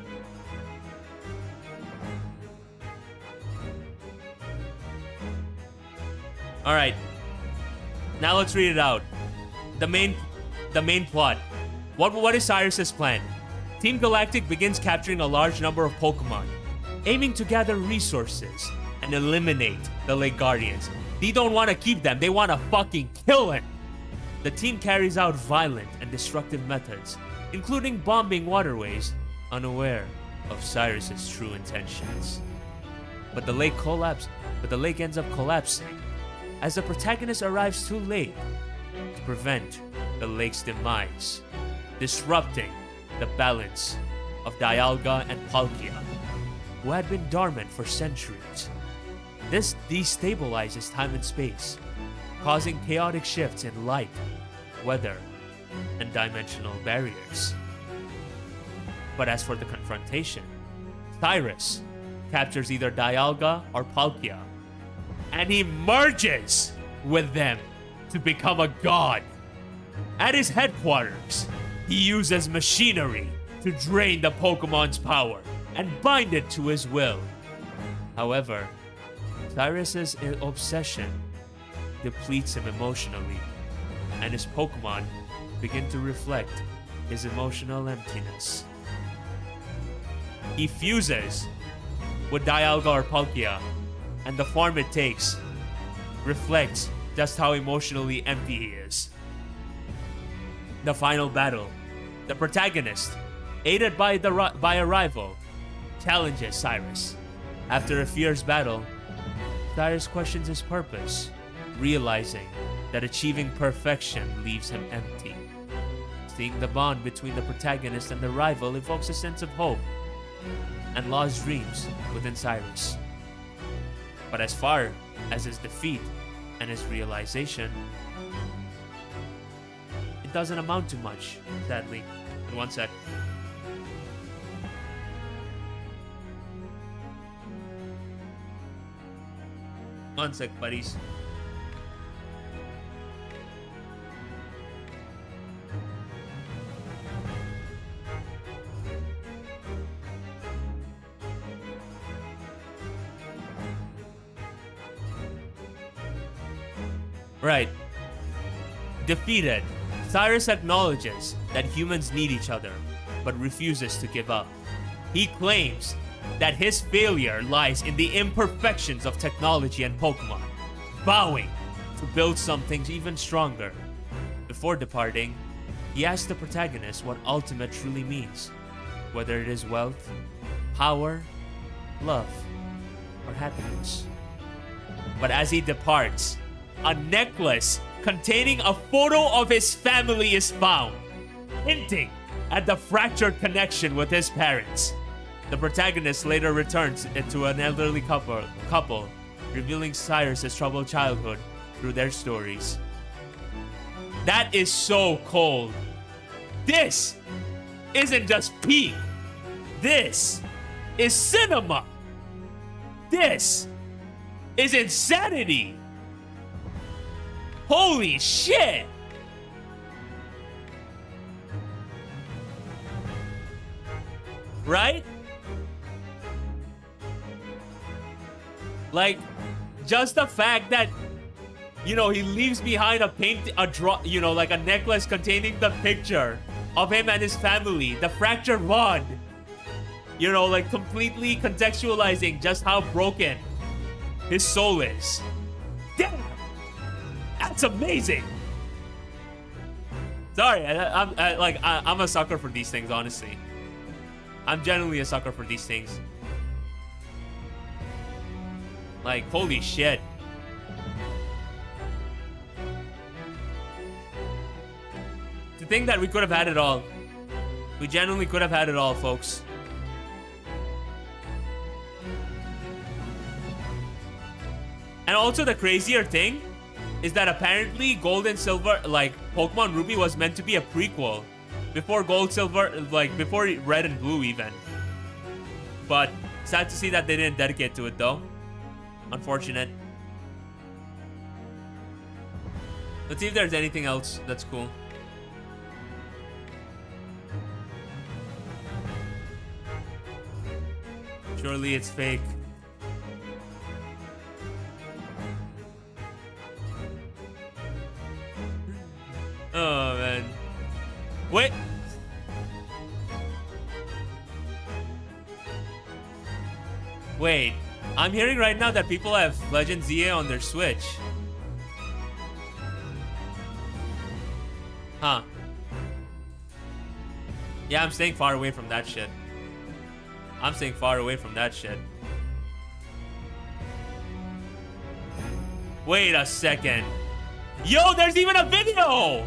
[SPEAKER 1] All right. Now let's read it out. The main plot. What is Cyrus's plan? Team Galactic begins capturing a large number of Pokémon, aiming to gather resources and eliminate the Lake Guardians. They don't want to keep them, they want to fucking kill them. The team carries out violent and destructive methods, including bombing waterways, unaware of Cyrus's true intentions. But the lake ends up collapsing as the protagonist arrives too late to prevent the lake's demise, disrupting the balance of Dialga and Palkia, who had been dormant for centuries. This destabilizes time and space, causing chaotic shifts in light, weather, and dimensional barriers. But as for the confrontation, Cyrus captures either Dialga or Palkia, and he merges with them to become a god. At his headquarters, he uses machinery to drain the Pokemon's power and bind it to his will. However, Cyrus's obsession depletes him emotionally, and his Pokemon begin to reflect his emotional emptiness. He fuses with Dialga or Palkia, and the form it takes reflects just how emotionally empty he is. The final battle. The protagonist, aided by a rival, challenges Cyrus. After a fierce battle, Cyrus questions his purpose, realizing that achieving perfection leaves him empty. Seeing the bond between the protagonist and the rival evokes a sense of hope and lost dreams within Cyrus. But as far as his defeat and his realization, it doesn't amount to much, sadly. In one sec. One sec, buddies. Right. Defeated, Cyrus acknowledges that humans need each other, but refuses to give up. He claims that his failure lies in the imperfections of technology and Pokemon, vowing to build something even stronger. Before departing, he asks the protagonist what ultimate truly means, whether it is wealth, power, love, or happiness. But as he departs, a necklace containing a photo of his family is found, hinting at the fractured connection with his parents. The protagonist later returns to an elderly couple, revealing Cyrus's troubled childhood through their stories. That is so cold. This isn't just peak. This is cinema. This is insanity. Holy shit! Right? Like, just the fact that, he leaves behind like a necklace containing the picture of him and his family, the fractured bond. Like completely contextualizing just how broken his soul is. Damn! That's amazing. Sorry, I'm a sucker for these things, honestly. I'm genuinely a sucker for these things. Like, holy shit. To think that we could have had it all. We genuinely could have had it all, folks. And also the crazier thing is that apparently Gold and Silver, like Pokemon Ruby, was meant to be a prequel before Gold, Silver, like before Red and Blue even. But Sad to see that they didn't dedicate to it, though. Unfortunate. Let's see if there's anything else that's cool. Surely it's fake. Oh, man. Wait. Wait. I'm hearing right now that people have Legend ZA on their Switch. Huh. Yeah, I'm staying far away from that shit. I'm staying far away from that shit. Wait a second. Yo, there's even a video!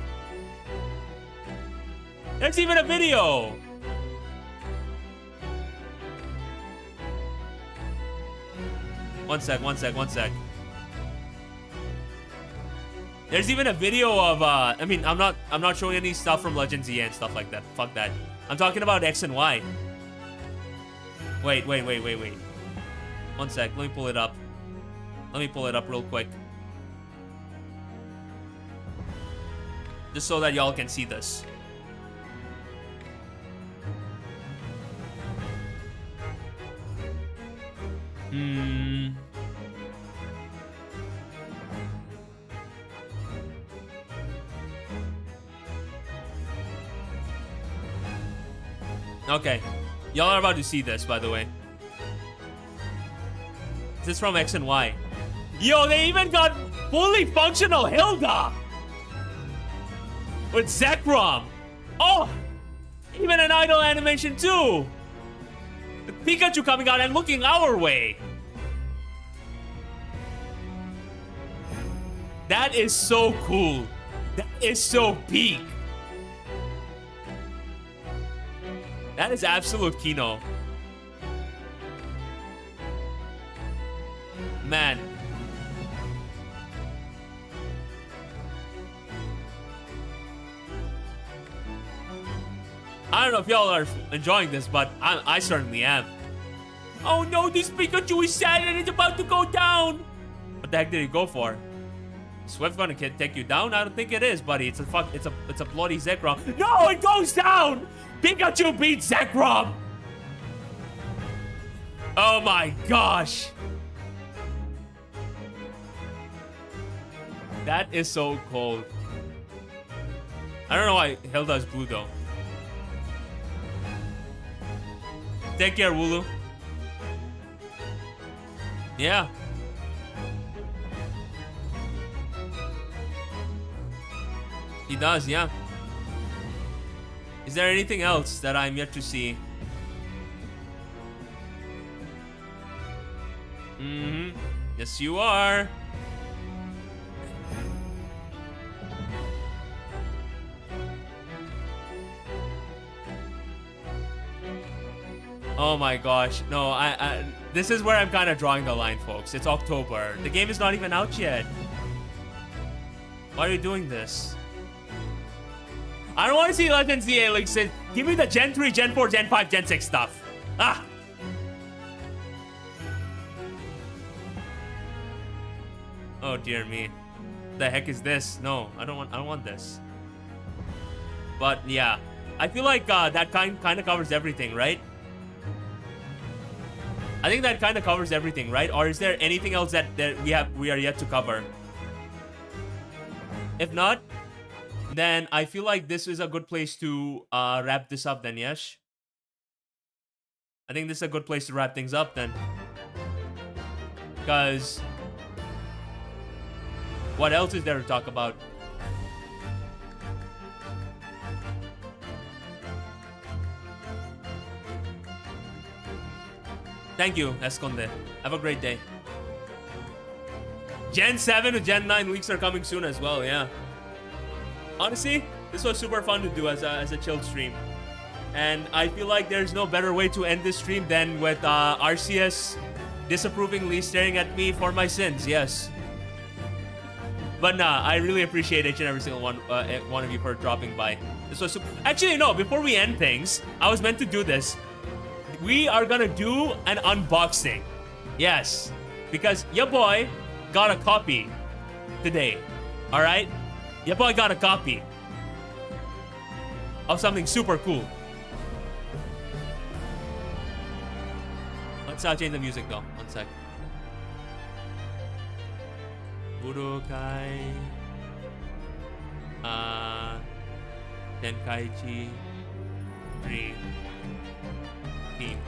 [SPEAKER 1] There's even a video! One sec. There's even a video of I mean, I'm not showing any stuff from Legend Z and stuff like that. Fuck that. I'm talking about X and Y. Wait. One sec, let me pull it up. Let me pull it up real quick. Just so that y'all can see this. Okay. Y'all are about to see this, by the way. This is from X and Y. Yo, they even got fully functional Hilda! With Zekrom! Oh! Even an idle animation too! The Pikachu coming out and looking our way! That is so cool. That is so peak. That is absolute Kino. Man. I don't know if y'all are enjoying this, but I certainly am. Oh no, this Pikachu is sad and it's about to go down. What the heck did he go for? Swift gonna take you down? I don't think it is, buddy. It's a bloody Zekrom. No, it goes down! Pikachu beats Zekrom! Oh my gosh. That is so cold. I don't know why Hilda's blue though. Take care, Wooloo. Yeah. He does, yeah. Is there anything else that I'm yet to see? Yes, you are. Oh my gosh. No, this is where I'm kind of drawing the line, folks. It's October. The game is not even out yet. Why are you doing this? I don't want to see Legends EA like say, give me the Gen 3, Gen 4, Gen 5, Gen 6 stuff. Ah! Oh dear me. The heck is this? No, I don't want this. But yeah, I feel like that kind of covers everything, right? I think that kind of covers everything, right? Or is there anything else that we are yet to cover? If not, then I feel like this is a good place to wrap this up then, Yash. I think this is a good place to wrap things up then. Because what else is there to talk about? Thank you, Esconde. Have a great day. Gen 7 to Gen 9 leaks are coming soon as well, yeah. Honestly, this was super fun to do as a chilled stream. And I feel like there's no better way to end this stream than with RCS disapprovingly staring at me for my sins, yes. But nah, I really appreciate each and every single one of you for dropping by. This was super. Actually, no, before we end things, I was meant to do this. we are gonna do an unboxing. Yes, because your boy got a copy today. All right, your boy got a copy of something super cool. Let's change the music though. One sec. Budokai. Tenkaichi 3 Team.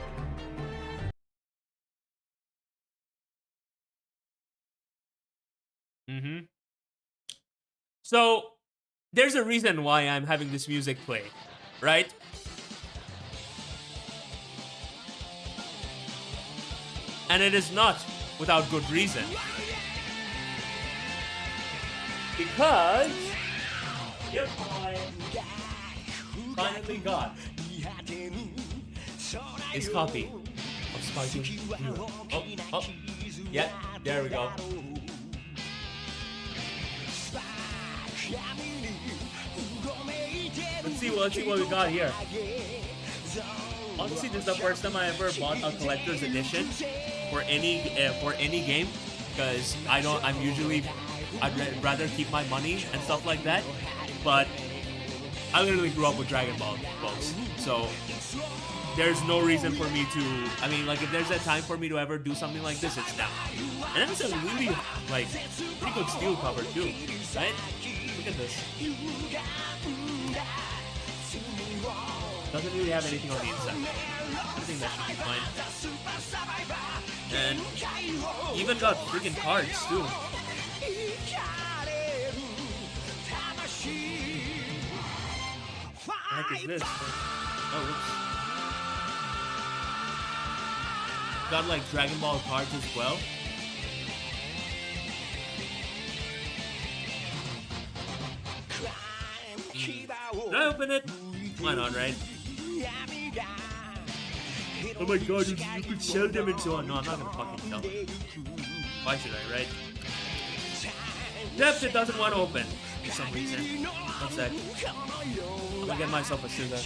[SPEAKER 1] So there's a reason why I'm having this music play, right? And it is not without good reason. Because yep, I finally got his copy of Sparking Hero. Oh, yeah, there we go. Let's see what we got here. Honestly, this is the first time I ever bought a collector's edition for any game, because I'd rather keep my money and stuff like that. But I literally grew up with Dragon Ball, folks. So there's no reason for me to, I mean, like, if there's a time for me to ever do something like this, it's now. And it's a really, like, pretty good steel cover too, right? Look at this. Doesn't really have anything on the inside. I think that should be fine. And even got freaking cards too. What the heck is this? Oh, oops. Got like Dragon Ball cards as well. Did I open it? Why not, right? Oh my god, you could sell them and so on. No, I'm not gonna fucking sell them. Why should I, right? Depth, it doesn't want to open for some reason. One sec. I'm gonna get myself a scissor.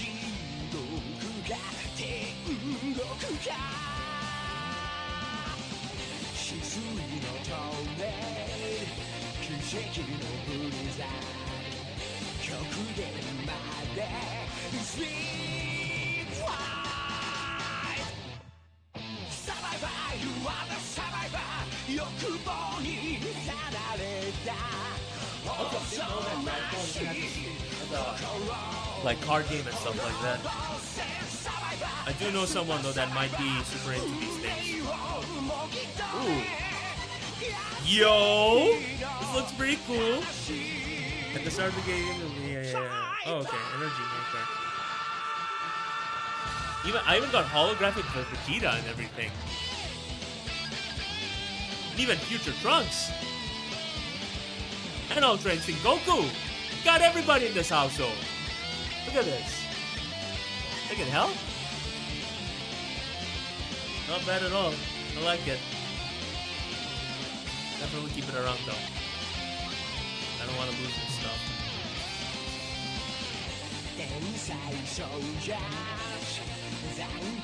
[SPEAKER 1] Like card game and stuff like that. I do know someone though that might be super into these things. Ooh. Yo! This looks pretty cool. At the start of the game, yeah. Oh, okay. Energy, okay. I even got holographic for Vegeta and everything. And even Future Trunks. And Ultra Instinct Goku. Got everybody in this household. Look at this. Look at hell. Not bad at all. I like it. Definitely keep it around though. I don't want to lose this stuff.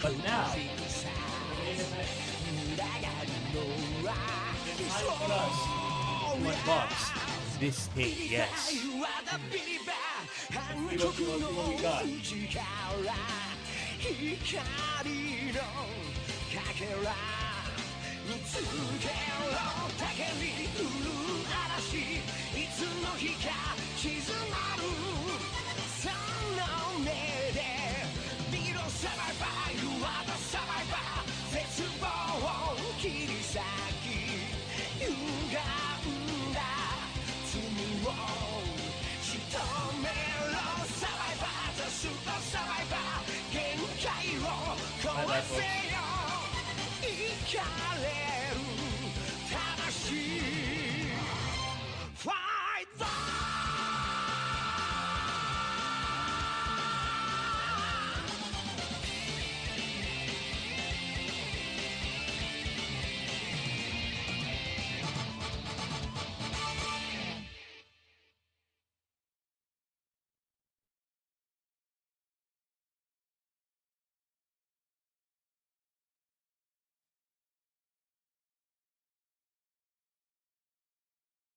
[SPEAKER 1] But now, it's time for us to unbox this thing, yes. Let's see what we got.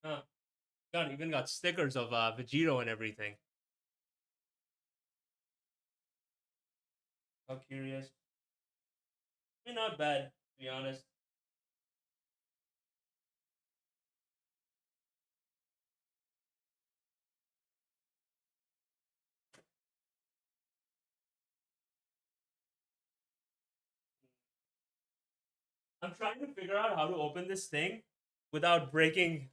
[SPEAKER 1] Huh. God, even got stickers of Vegito and everything. How curious. I mean, not bad, to be honest. I'm trying to figure out how to open this thing without breaking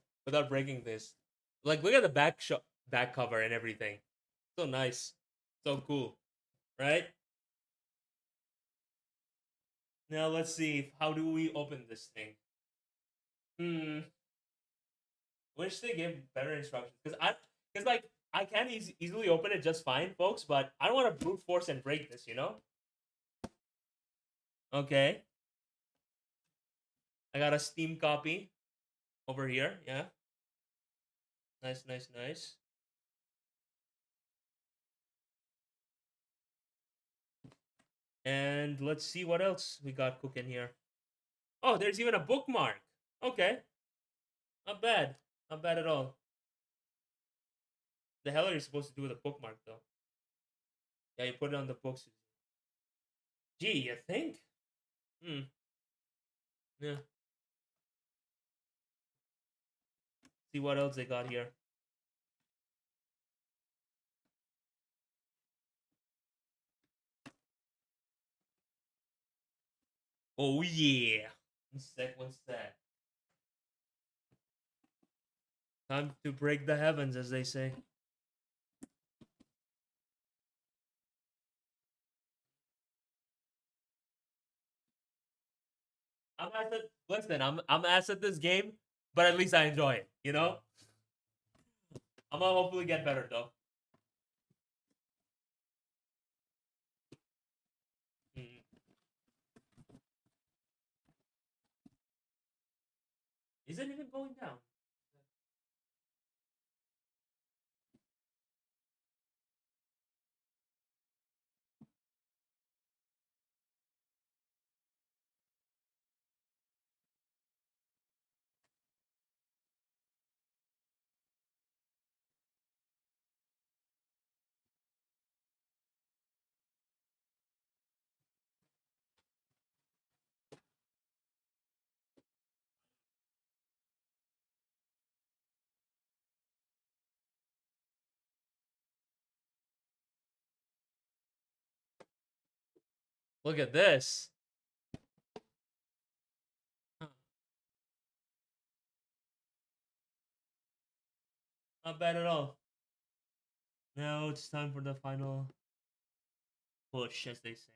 [SPEAKER 1] this. Like, look at the back cover and everything. So nice, so cool, right? Now let's see. How do we open this thing? Hmm. Wish they gave better instructions because like I can easily open it just fine, folks. But I don't want to brute force and break this. Okay. I got a Steam copy over here. Yeah. Nice, nice, nice. And let's see what else we got cooking here. Oh, there's even a bookmark. Okay. Not bad. Not bad at all. The hell are you supposed to do with a bookmark, though? Yeah, you put it on the books. Gee, you think? Hmm. Yeah. See what else they got here. Oh, yeah. One sec, one sec. Time to break the heavens, as they say. Listen, I'm ass at this game, but at least I enjoy it. I'm gonna hopefully get better though. Mm. Is it even going down? Look at this. Huh. Not bad at all. Now it's time for the final push, as they say.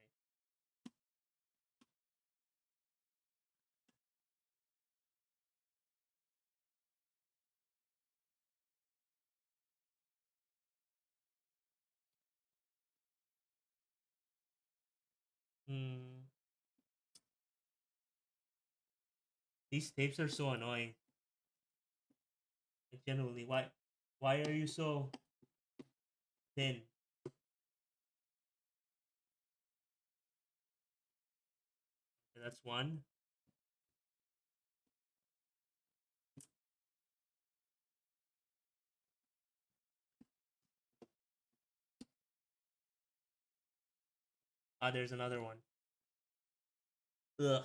[SPEAKER 1] Hmm. These tapes are so annoying. Like, genuinely, why are you so thin? Okay, that's one. Ah, there's another one. Ugh.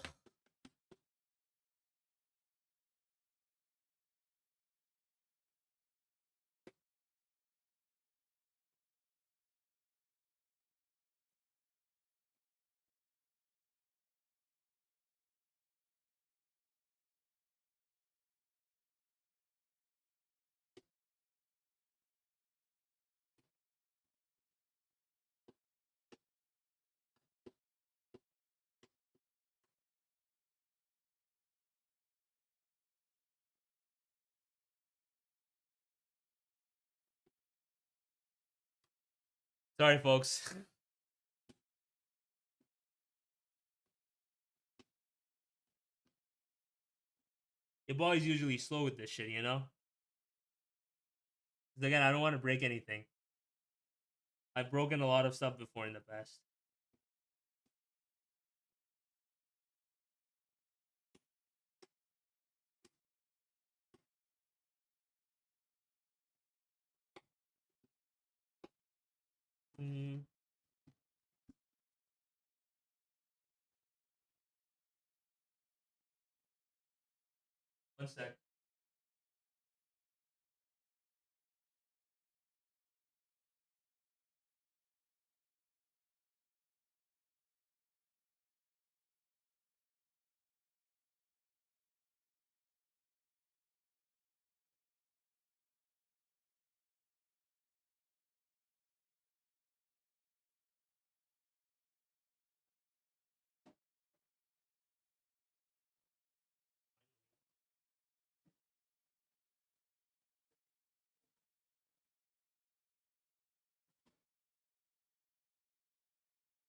[SPEAKER 1] Sorry, folks. Your boy's usually slow with this shit. 'Cause again, I don't want to break anything. I've broken a lot of stuff before in the past. Mm, one sec.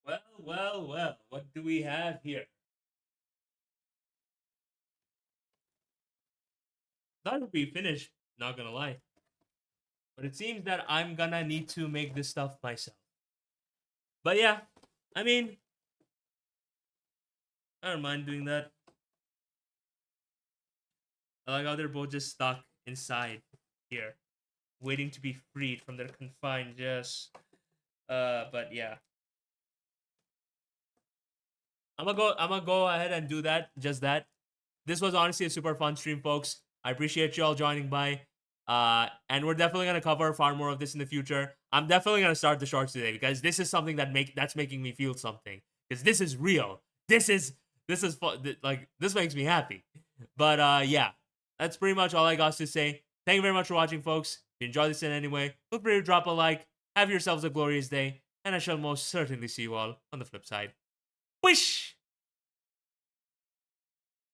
[SPEAKER 1] Well, well, well. What do we have here? Thought would be finished. Not gonna lie, but it seems that I'm gonna need to make this stuff myself. But yeah, I mean, I don't mind doing that. I like how they're both just stuck inside here, waiting to be freed from their confined. Yes. But yeah, I'm gonna go ahead and do that. Just that. This was honestly a super fun stream, folks. I appreciate you all joining by. And we're definitely gonna cover far more of this in the future. I'm definitely gonna start the shorts today because this is something that's making me feel something. Because this is real. This is fun. Like this makes me happy. But yeah, that's pretty much all I got to say. Thank you very much for watching, folks. If you enjoyed this in any way, feel free to drop a like. Have yourselves a glorious day, and I shall most certainly see you all on the flip side. Wish.